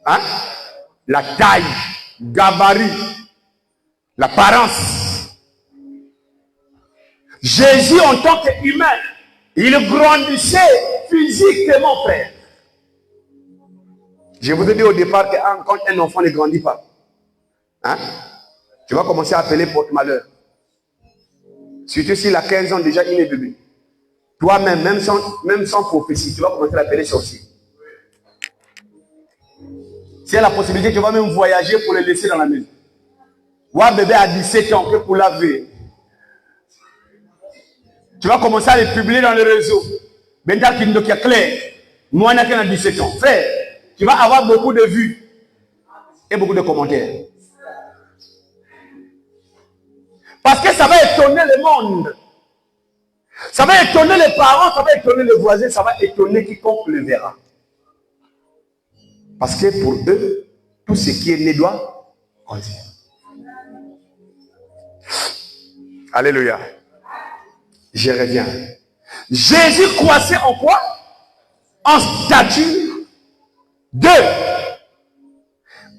Hein? La taille, gabarit, l'apparence. Jésus, en tant qu'humain, il grandissait physiquement, frère. Je vous ai dit au départ que quand un enfant ne grandit pas, hein, tu vas commencer à appeler porte-malheur. Surtout s'il a 15 ans, déjà il est bébé. Toi-même, même sans prophétie, tu vas commencer à l'appeler sorcier. Si il y a la possibilité, tu vas même voyager pour le laisser dans la maison. Ou un bébé à 17 ans, pour laver. Tu vas commencer à les publier dans les réseaux. Maintenant qu'il y a clair, moi, je n'ai 17 ans. Frère, tu vas avoir beaucoup de vues et beaucoup de commentaires. Parce que ça va étonner le monde. Ça va étonner les parents, ça va étonner les voisins, ça va étonner quiconque le verra. Parce que pour eux, tout ce qui est né doit grandir. Alléluia. Je reviens. Jésus croissait en quoi? En stature. 2.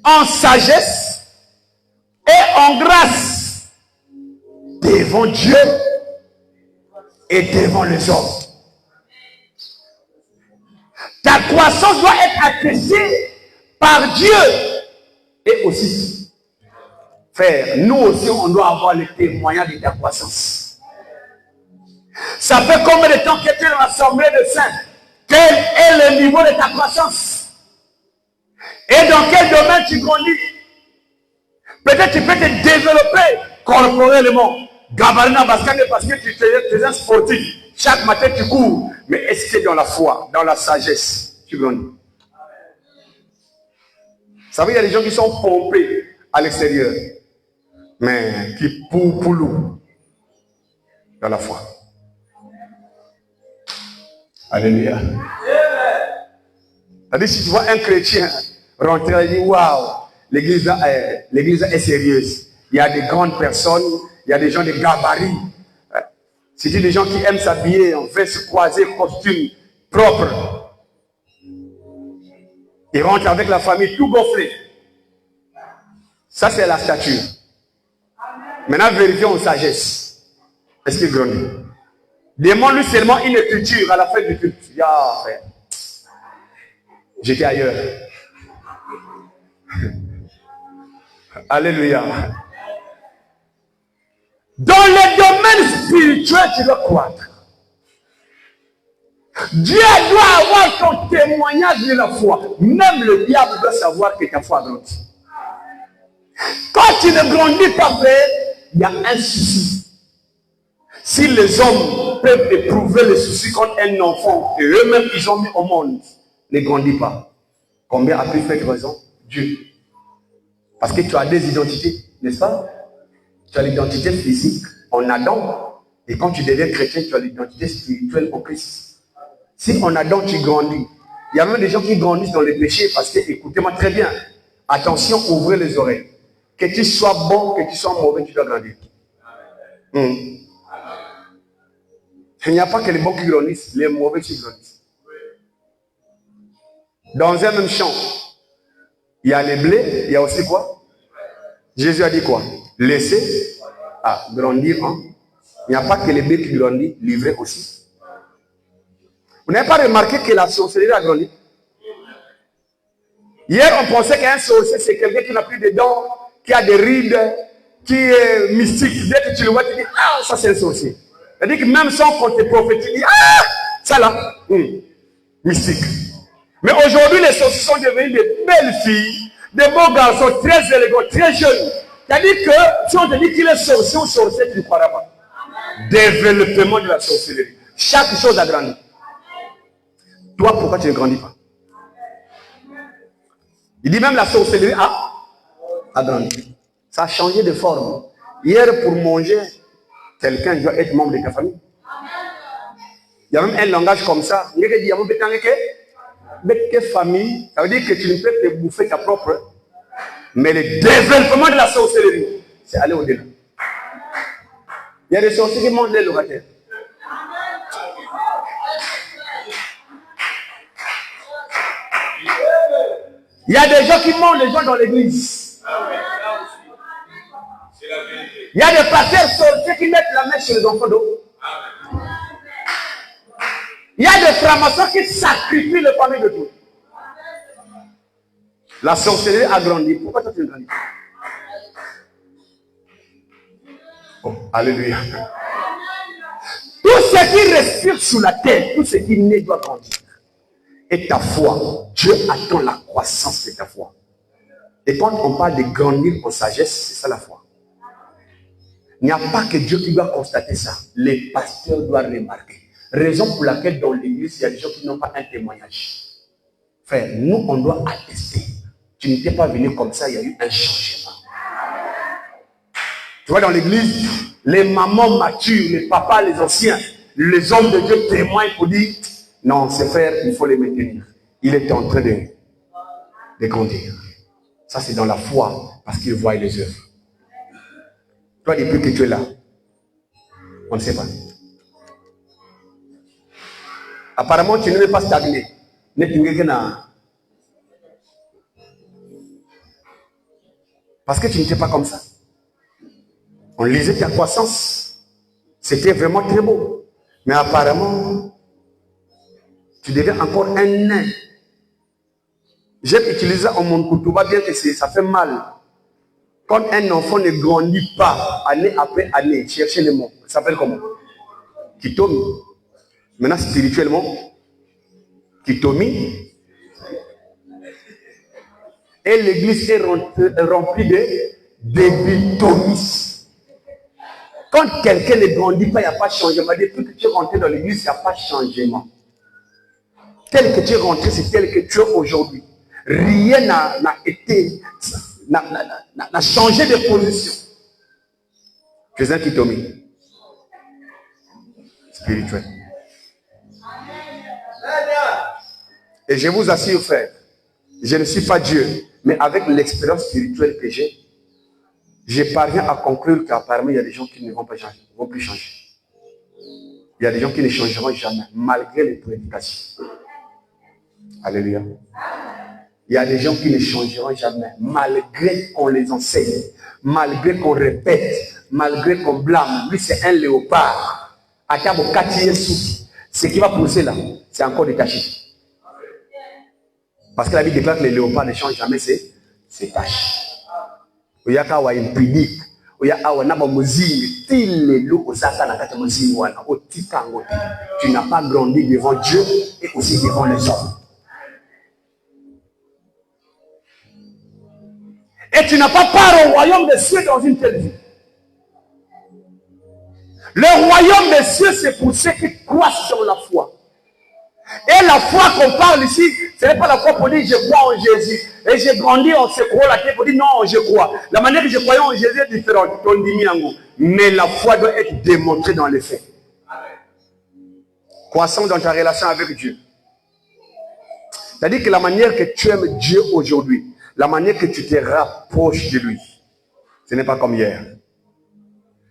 En sagesse et en grâce devant Dieu et devant les hommes. Ta croissance doit être attestée par Dieu. Et aussi, frère, nous aussi, on doit avoir les témoignages de ta croissance. Ça fait combien de temps que tu es dans l'assemblée de saints? Quel est le niveau de ta croissance? Et dans quel domaine tu grandis? Peut-être tu peux te développer corporellement. Gabarina Baskan, parce que tu es un sportif. Chaque matin tu cours. Mais est-ce que dans la foi, dans la sagesse, tu grandis? Vous savez, il y a des gens qui sont pompés à l'extérieur, mais qui poulou dans la foi. Alléluia. C'est-à-dire, si tu vois un chrétien rentrer et dire waouh, l'église est sérieuse. Il y a des grandes personnes, il y a des gens de gabarit. C'est des gens qui aiment s'habiller en veste croisée, costume propre. Ils rentrent avec la famille tout gonflé. Ça, c'est la stature. Maintenant, vérifions en sagesse. Est-ce qu'il grandit? Demande-lui seulement une écriture à la fin du culte. Ah, frère. J'étais ailleurs. Alléluia. Dans le domaine spirituel, tu dois croître. Dieu doit avoir ton témoignage de la foi. Même le diable doit savoir que ta foi grandit. Quand tu ne grandis pas, frère, il y a un souci. Si les hommes peuvent éprouver le souci quand un enfant, et eux-mêmes ils ont mis au monde, ne grandit pas. Combien a pu faire raison? Dieu. Parce que tu as des identités, n'est-ce pas? Tu as l'identité physique en Adam. Et quand tu deviens chrétien, tu as l'identité spirituelle en Christ. Si en Adam tu grandis, il y a même des gens qui grandissent dans les péchés parce que, écoutez-moi très bien, attention, ouvrez les oreilles. Que tu sois bon, que tu sois mauvais, tu dois grandir. Il n'y a pas que les bons qui grandissent, les mauvais qui grandissent. Dans un même champ, il y a les blés, il y a aussi quoi? Jésus a dit quoi? Laissez grandir. Hein? Il n'y a pas que les blés qui grandissent, livrés aussi. Vous n'avez pas remarqué que la sorcellerie a grandi? Hier, on pensait qu'un sorcier, c'est quelqu'un qui n'a plus de dents, qui a des rides, qui est mystique. Dès que tu le vois, tu dis, ah, ça c'est un sorcier. C'est-à-dire que même sans qu'on te prophétise, tu dis, ah, ça là, mystique. Mais aujourd'hui, les sorciers sont devenus de belles filles, de beaux garçons, très élégants, très jeunes. C'est-à-dire que si on te dit qu'il est sorcier ou sorcier, tu ne croiras pas. Développement de la sorcellerie. Chaque chose a grandi. Toi, pourquoi tu ne grandis pas? Il dit même la sorcellerie a grandi. Ça a changé de forme. Hier, pour manger, quelqu'un doit être membre de ta famille. Il y a même un langage comme ça. Famille, ça veut dire que tu ne peux te bouffer ta propre. Mais le développement de la sorcellerie, c'est aller au-delà. Il y a des sorciers qui mangent les locataires. Il y a des gens qui mangent les gens dans l'église. Il y a des pasteurs sorciers qui mettent la main sur les enfants d'eau. Il y a des francs-maçons qui sacrifient les familles de tout. La sorcellerie a grandi. Pourquoi toi tu ne grandis pas? Oh, alléluia. Tout ce qui respire sous la terre, tout ce qui naît doit grandir. Et ta foi, Dieu attend la croissance de ta foi. Et quand on parle de grandir en sagesse, c'est ça la foi. Il n'y a pas que Dieu qui doit constater ça. Les pasteurs doivent remarquer. Raison pour laquelle dans l'église, il y a des gens qui n'ont pas un témoignage. Frère, nous, on doit attester. Tu n'étais pas venu comme ça, il y a eu un changement. Tu vois, dans l'église, les mamans matures, les papas, les anciens, les hommes de Dieu témoignent pour dire, non, ces frères, il faut les maintenir. Il est en train de grandir. Ça, c'est dans la foi, parce qu'il voit les œuvres. Toi, depuis que tu es là, On ne sait pas. Apparemment, tu ne veux pas stagner. Parce que tu n'étais pas comme ça. On lisait ta croissance. C'était vraiment très beau. Mais apparemment, tu deviens encore un nain. J'ai utilisé en mon coutuba bien que ça fait mal. Quand un enfant ne grandit pas année après année, cherchez les mots. Ça s'appelle comment? Kitomi. Maintenant, spirituellement, Kitomi. Et l'église est remplie de débitomis. Quand quelqu'un ne grandit pas, il n'y a pas de changement. Depuis que tu es rentré dans l'église, il n'y a pas de changement. Tel que tu es rentré, c'est tel que tu es aujourd'hui. Rien n'a changé de position. Tu es un Kitomi. Spirituel. Et je vous assure, frère, je ne suis pas Dieu, mais avec l'expérience spirituelle que j'ai, je parviens à conclure qu'apparemment, il y a des gens qui ne vont pas changer, ne vont plus changer. Il y a des gens qui ne changeront jamais, malgré les prédications. Alléluia. Il y a des gens qui ne changeront jamais, malgré qu'on les enseigne, malgré qu'on répète, malgré qu'on blâme. Lui, c'est un léopard. Ce qui va pousser là, c'est encore détaché. Parce que la Bible déclare que les léopards ne changent jamais ses tâches. Tu n'as pas grandi devant Dieu et aussi devant les hommes. Et tu n'as pas part au royaume des cieux dans une telle vie. Le royaume des cieux, c'est pour ceux qui croient sur la foi. Et la foi qu'on parle ici, ce n'est pas la foi pour dire je crois en Jésus. Et j'ai grandi en se croit la tête pour dire non, je crois. La manière que je croyais en Jésus est différente. Mais la foi doit être démontrée dans les faits. Croissant dans ta relation avec Dieu. C'est-à-dire que la manière que tu aimes Dieu aujourd'hui, la manière que tu te rapproches de lui, ce n'est pas comme hier.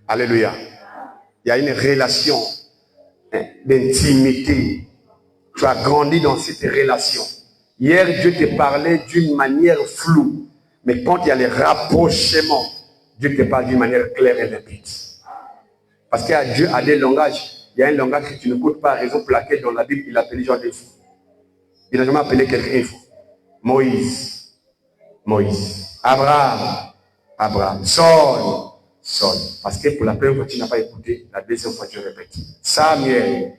Alléluia. Il y a une relation d'intimité. Tu as grandi dans cette relation. Hier, Dieu te parlait d'une manière floue. Mais quand il y a les rapprochements, Dieu te parle d'une manière claire et limpide. Parce que Dieu a des langages. Il y a un langage que tu ne n'écoutes pas, raison pour laquelle dans la Bible, il appelle les gens des fous. Il n'a jamais appelé quelqu'un fou. Moïse. Abraham. Saul. Parce que pour la première fois, tu n'as pas écouté. La deuxième fois, tu répètes. Samuel.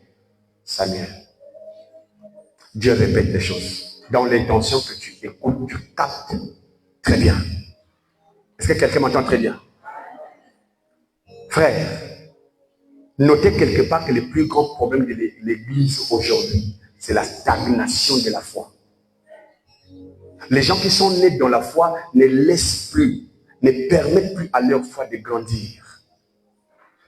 Dieu répète les choses dans l'intention que tu écoutes, tu captes très bien. Est-ce que quelqu'un m'entend très bien? Frère, notez quelque part que le plus grand problème de l'Église aujourd'hui, c'est la stagnation de la foi. Les gens qui sont nés dans la foi ne laissent plus, ne permettent plus à leur foi de grandir.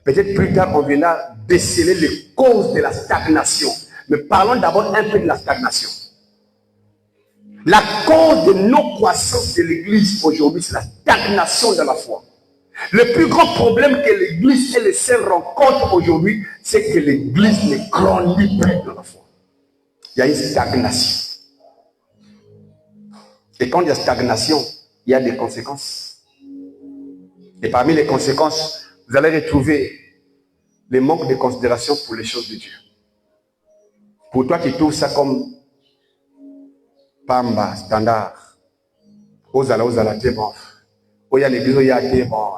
Peut-être plus tard, on viendra déceler les causes de la stagnation. Mais parlons d'abord un peu de la stagnation. La cause de non-croissance de l'Église aujourd'hui, c'est la stagnation de la foi. Le plus grand problème que l'Église et les saints rencontrent aujourd'hui, c'est que l'Église ne grandit plus dans la foi. Il y a une stagnation. Et quand il y a stagnation, il y a des conséquences. Et parmi les conséquences, vous allez retrouver le manque de considération pour les choses de Dieu. Pour toi qui trouves ça comme Pamba, standard, Ozala, t'es bon. Oya l'église, oya t'es bon.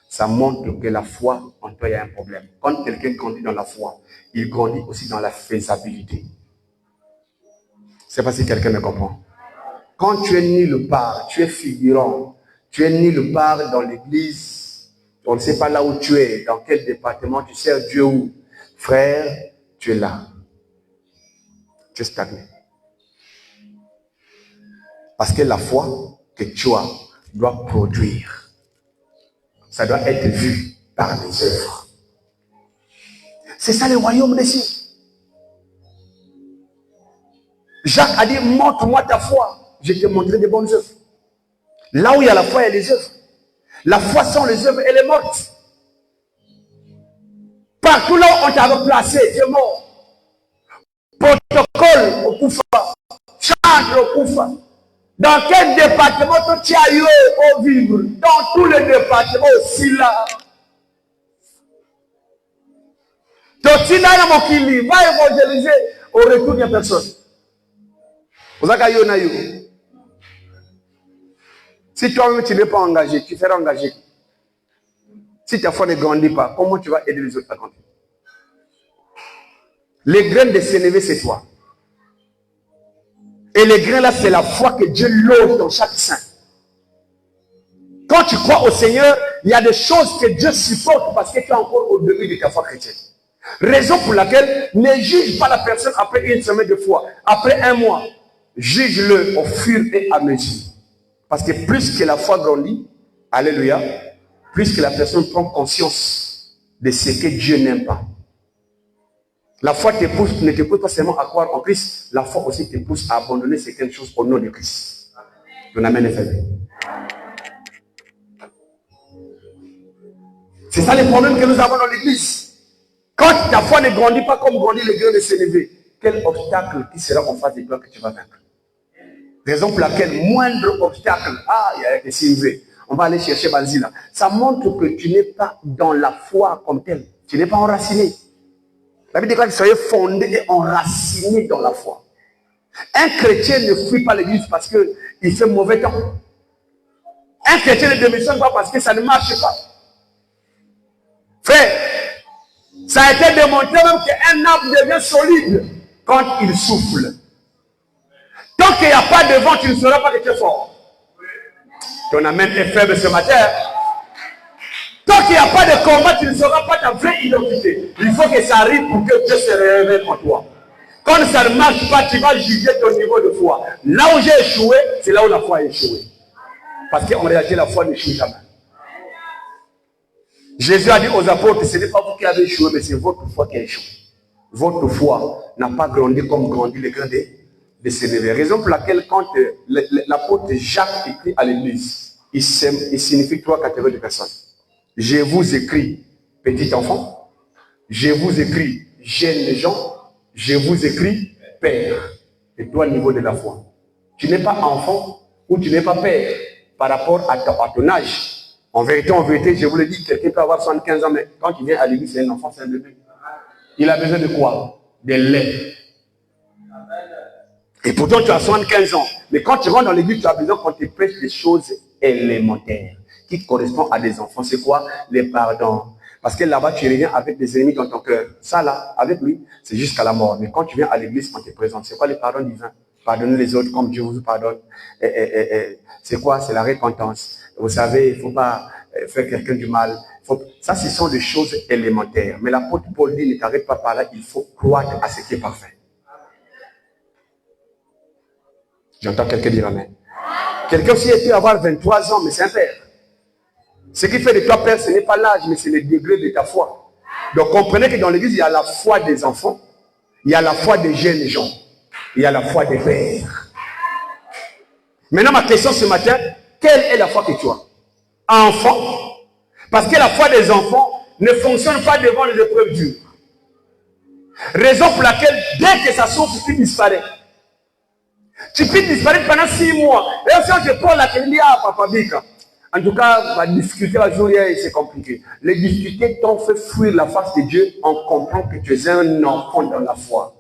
Ça montre que la foi, en toi, il y a un problème. Quand quelqu'un grandit dans la foi, il grandit aussi dans la faisabilité. Je ne sais pas si quelqu'un me comprend. Quand tu es nulle part, tu es figurant, tu es nulle part dans l'église, on ne sait pas là où tu es, dans quel département, tu sers Dieu où. Frère, tu es là. Tu es stagné. Parce que la foi que tu as doit produire. Ça doit être vu par les œuvres. C'est ça le royaume des cieux. Jacques a dit, montre-moi ta foi. Je te montrerai de bonnes œuvres. Là où il y a la foi, il y a les œuvres. La foi sans les œuvres, elle est morte. Partout là où on t'a replacé, tu es mort. Protocole au Koufa. Change au Koufa. Dans quel département tu as eu au vivre? Dans tous les départements aussi là. Tu n'as pas qui va évangéliser au retour de personne. Si toi-même tu n'es pas engagé, tu seras engagé. Si ta foi ne grandit pas, comment tu vas aider les autres à grandir? Les graines de sénévé, c'est toi. Et les grains là, c'est la foi que Dieu loge dans chaque saint. Quand tu crois au Seigneur, il y a des choses que Dieu supporte parce que tu es encore au début de ta foi chrétienne. Raison pour laquelle ne juge pas la personne après une semaine de foi, après un mois. Juge-le au fur et à mesure. Parce que plus que la foi grandit, alléluia, plus que la personne prend conscience de ce que Dieu n'aime pas. La foi ne te pousse pas seulement à croire en Christ, la foi aussi te pousse à abandonner certaines choses au nom de Christ. On amène les frères. C'est ça le problème que nous avons dans l'église. Quand ta foi ne grandit pas comme grandit le grain de sénévé, quel obstacle qui sera en face de toi que tu vas vaincre? Raison pour laquelle moindre obstacle, il y a des sénévé, on va aller chercher Banzila. Ça montre que tu n'es pas dans la foi comme telle. Tu n'es pas enraciné. La Bible dit que soyez fondé et enraciné dans la foi. Un chrétien ne fuit pas l'église parce qu'il fait mauvais temps. Un chrétien ne démissionne pas parce que ça ne marche pas. Frère, ça a été démontré même qu'un arbre devient solide quand il souffle. Tant qu'il n'y a pas de vent, tu ne sauras pas que tu es fort. Ton amène est faible ce matin. Tant qu'il n'y a pas de combat, tu ne sauras pas ta vraie identité. Il faut que ça arrive pour que Dieu se révèle en toi. Quand ça ne marche pas, tu vas juger ton niveau de foi. Là où j'ai échoué, c'est là où la foi a échoué. Parce qu'en réalité, la foi n'échoue jamais. Jésus a dit aux apôtres, ce n'est pas vous qui avez échoué, mais c'est votre foi qui a échoué. Votre foi n'a pas grandi comme grandit le grain de sénévé. Raison pour laquelle, quand l'apôtre Jacques écrit à l'église, il signifie 3 catégories de personnes. Je vous écris, petit enfant. Je vous écris, jeunes gens. Je vous écris, père. Et toi, niveau de la foi. Tu n'es pas enfant ou tu n'es pas père par rapport à ton âge. En vérité, je vous le dis, quelqu'un peut avoir 75 ans, mais quand il vient à l'église, c'est un enfant, c'est un bébé. Il a besoin de quoi? De lait. Et pourtant, tu as 75 ans. Mais quand tu rentres dans l'église, tu as besoin qu'on te prêche des choses élémentaires qui correspondent à des enfants. C'est quoi? Les pardons. Parce que là-bas, tu reviens avec des ennemis dans ton cœur. Ça, là, avec lui, c'est jusqu'à la mort. Mais quand tu viens à l'église, on te présente. C'est quoi les pardons divins? Pardonnez les autres comme Dieu vous pardonne. C'est quoi? C'est la repentance. Vous savez, il ne faut pas faire quelqu'un du mal. Ça, ce sont des choses élémentaires. Mais l'apôtre Paul dit, ne t'arrête pas par là, il faut croire à ce qui est parfait. J'entends quelqu'un dire amen. Quelqu'un aussi peut avoir 23 ans, mais c'est un père. Ce qui fait de toi père, ce n'est pas l'âge, mais c'est le degré de ta foi. Donc comprenez que dans l'église, il y a la foi des enfants, il y a la foi des jeunes gens, il y a la foi des pères. Maintenant, ma question ce matin, quelle est la foi que tu as? Enfant. Parce que la foi des enfants ne fonctionne pas devant les épreuves dures. Raison pour laquelle, dès que ça souffre, tu disparais. Tu peux disparaître pendant 6 mois. Et quand je prends la télé, papa Bika. En tout cas, la difficulté aujourd'hui, c'est compliqué. Les difficultés t'ont fait fuir la face de Dieu en comprenant que tu es un enfant dans la foi.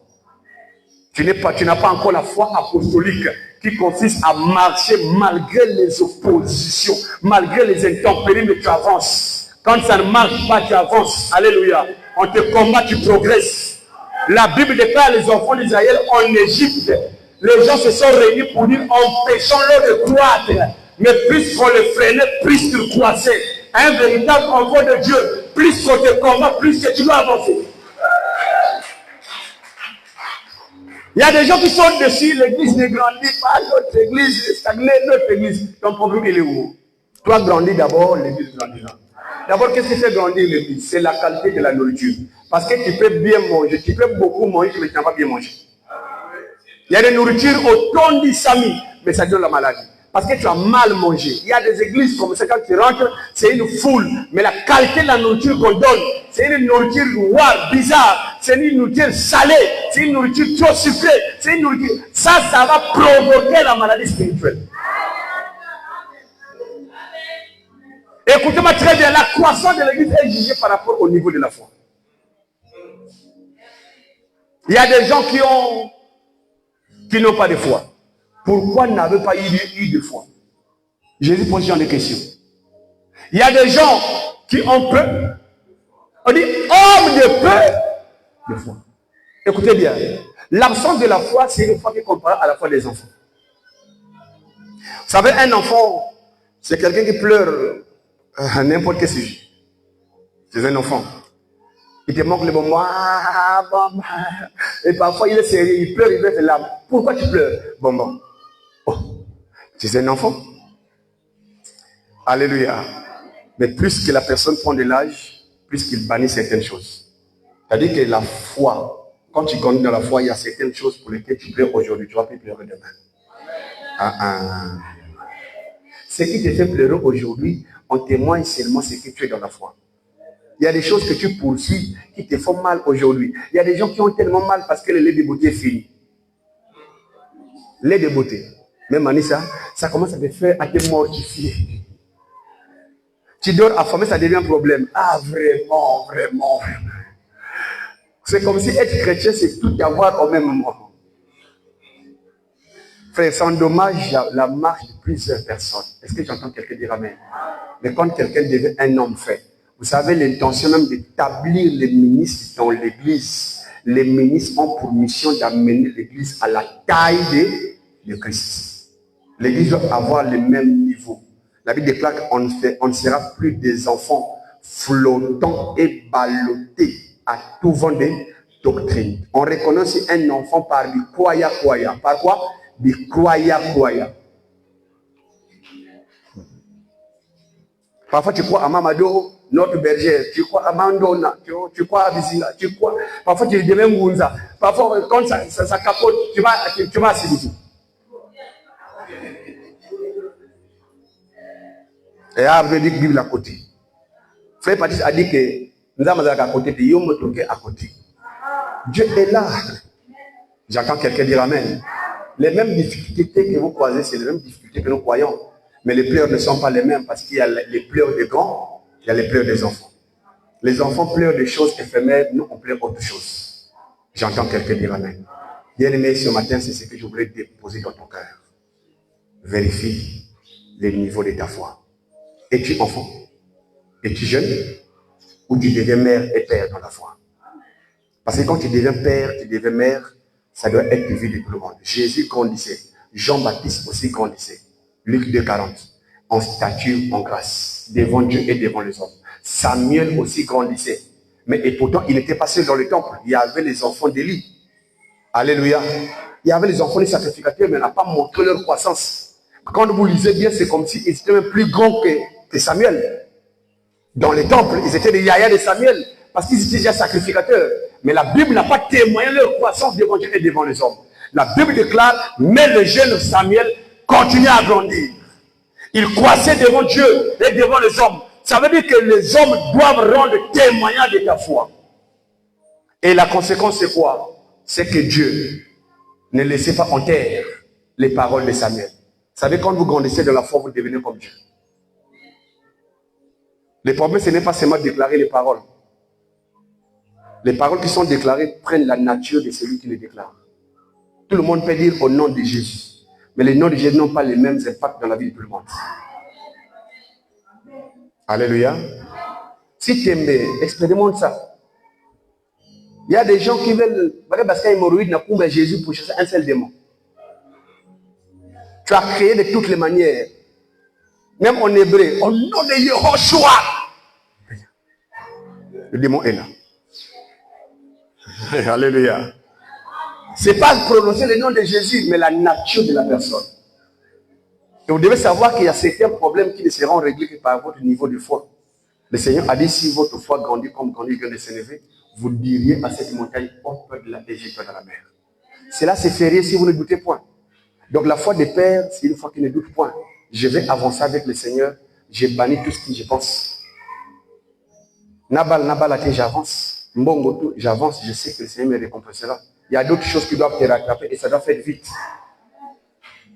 Tu n'as pas encore la foi apostolique qui consiste à marcher malgré les oppositions, malgré les intempéries, mais tu avances. Quand ça ne marche pas, tu avances. Alléluia. On te combat, tu progresses. La Bible déclare les enfants d'Israël en Égypte. Les gens se sont réunis pour dire empêchons-le de croître. Mais plus qu'on le freinait, plus qu'il croissait. Un véritable enfant de Dieu, plus qu'on te combat, plus que tu dois avancer. Il y a des gens qui sont dessus, l'église ne grandit pas, notre église stagne, notre église. Ton problème, il est où? Toi, grandis d'abord, l'église grandira. D'abord, qu'est-ce qui fait grandir l'église? C'est la qualité de la nourriture. Parce que tu peux bien manger, tu peux beaucoup manger, mais tu n'as pas bien mangé. Il y a des nourritures au ton d'Issami, mais ça donne la maladie. parce que tu as mal mangé. Il y a des églises comme ça, quand tu rentres, c'est une foule. Mais la qualité de la nourriture qu'on donne, c'est une nourriture noire, bizarre. C'est une nourriture salée. C'est une nourriture trop sucrée. C'est une nourriture... Ça va provoquer la maladie spirituelle. Écoutez-moi très bien, la croissance de l'église est jugée par rapport au niveau de la foi. Il y a des gens qui n'ont pas de foi. Pourquoi n'avez pas eu de foi? Jésus pose ce genre de questions. Il y a des gens qui ont peur. On dit homme de peur, de foi. Écoutez bien, l'absence de la foi, c'est une foi qui compare à la foi des enfants. Vous savez, un enfant, c'est quelqu'un qui pleure à n'importe quel sujet. C'est un enfant. Il te manque le moment. Et parfois, il est sérieux, il pleure, il verse les larmes. Pourquoi tu pleures? Bon. Oh, tu es un enfant. Alléluia. Mais plus que la personne prend de l'âge, plus qu'il bannit certaines choses. C'est-à-dire que la foi, quand tu grandis dans la foi, il y a certaines choses pour lesquelles tu pleures aujourd'hui, tu vas plus pleurer demain. Ce qui te fait pleurer aujourd'hui, on témoigne seulement ce que tu es dans la foi. Il y a des choses que tu poursuis qui te font mal aujourd'hui. Il y a des gens qui ont tellement mal parce que le lait de beauté est fini. Lait de beauté. Même Anissa, ça commence à te faire à te mortifier. Tu dors affamé, ça devient un problème. Ah, vraiment. C'est comme si être chrétien, c'est tout avoir au même moment. Frère, ça endommage la marche de plusieurs personnes. Est-ce que j'entends quelqu'un dire amen? Mais quand quelqu'un devient un homme fait, vous savez, l'intention même d'établir les ministres dans l'église. Les ministres ont pour mission d'amener l'église à la taille de Christ. L'église doit avoir le même niveau. La Bible déclare qu'on ne sera plus des enfants flottants et ballottés à tout vent de doctrine. On reconnaît aussi un enfant par du croya. Par quoi? Du croya. Parfois tu crois à Mamado, notre bergère, tu crois à Mandona, tu crois à Vizinga, tu crois. Parfois tu deviens Mounza. Parfois quand ça capote, tu vas assister. Et après dit Bible à côté. Frère Patrice a dit que nous avons à côté, puis nous sommes à côté. Dieu est là. J'entends quelqu'un dire amen. Les mêmes difficultés que vous croisez, c'est les mêmes difficultés que nous croyons. Mais les pleurs ne sont pas les mêmes parce qu'il y a les pleurs des grands, il y a les pleurs des enfants. Les enfants pleurent des choses éphémères, nous on pleure autre chose. J'entends quelqu'un dire amen. Bien aimé, ce matin, c'est ce que je voulais déposer dans ton cœur. Vérifie le niveau de ta foi. Es-tu enfant? Es-tu jeune? Ou tu deviens mère et père dans la foi? Parce que quand tu deviens père, tu deviens mère, ça doit être vu de tout le monde. Jésus grandissait. Jean-Baptiste aussi grandissait. Luc 2,40. En stature, en grâce, devant Dieu et devant les hommes. Samuel aussi grandissait. Mais et pourtant, il n'était pas seul dans le temple. Il y avait les enfants d'Élie. Alléluia. Il y avait les enfants des sacrificateurs, mais il n'a pas montré leur croissance. Quand vous lisez bien, c'est comme s'ils étaient même plus grands que Samuel. Dans les temples, ils étaient des yaya de Samuel, parce qu'ils étaient déjà sacrificateurs. Mais la Bible n'a pas témoigné leur croissance devant Dieu et devant les hommes. La Bible déclare, mais le jeune Samuel continuait à grandir. Il croissait devant Dieu et devant les hommes. Ça veut dire que les hommes doivent rendre témoignage de ta foi. Et la conséquence, c'est quoi? C'est que Dieu ne laissait pas en terre les paroles de Samuel. Vous savez, quand vous grandissez dans la foi, vous devenez comme Dieu. Le problème, ce n'est pas seulement déclarer les paroles. Les paroles qui sont déclarées prennent la nature de celui qui les déclare. Tout le monde peut dire au nom de Jésus. Mais les noms de Jésus n'ont pas les mêmes impacts dans la vie de tout le monde. Alléluia. Si tu aimes, expérimente ça. Il y a des gens qui veulent, parce qu'il y a hémorroïde, n'a pas Jésus pour chercher un seul démon. Tu as créé de toutes les manières. Même en hébreu, au nom de Yehoshua. Le démon est là. Alléluia. Ce n'est pas prononcer le nom de Jésus, mais la nature de la personne. Et vous devez savoir qu'il y a certains problèmes qui ne seront réglés que par votre niveau de foi. Le Seigneur a dit, si votre foi grandit comme grandit le grain de sénévé, vous diriez à cette montagne, ôte-toi de la et jette-toi dans la mer. Cela se ferait si vous ne doutez point. Donc la foi des pères, c'est une foi qui ne doute point. Je vais avancer avec le Seigneur. J'ai banni tout ce que je pense. Nabal, j'avance. Mbongo, j'avance. Je sais que le Seigneur me récompensera. Il y a d'autres choses qui doivent te rattraper et ça doit faire vite.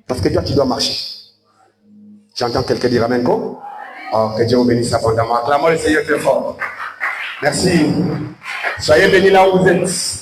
Parce que toi, tu dois marcher. J'entends quelqu'un dire Amen. Oh, que Dieu vous bénisse abondamment. Acclamons le Seigneur très fort. Merci. Soyez bénis là où vous êtes.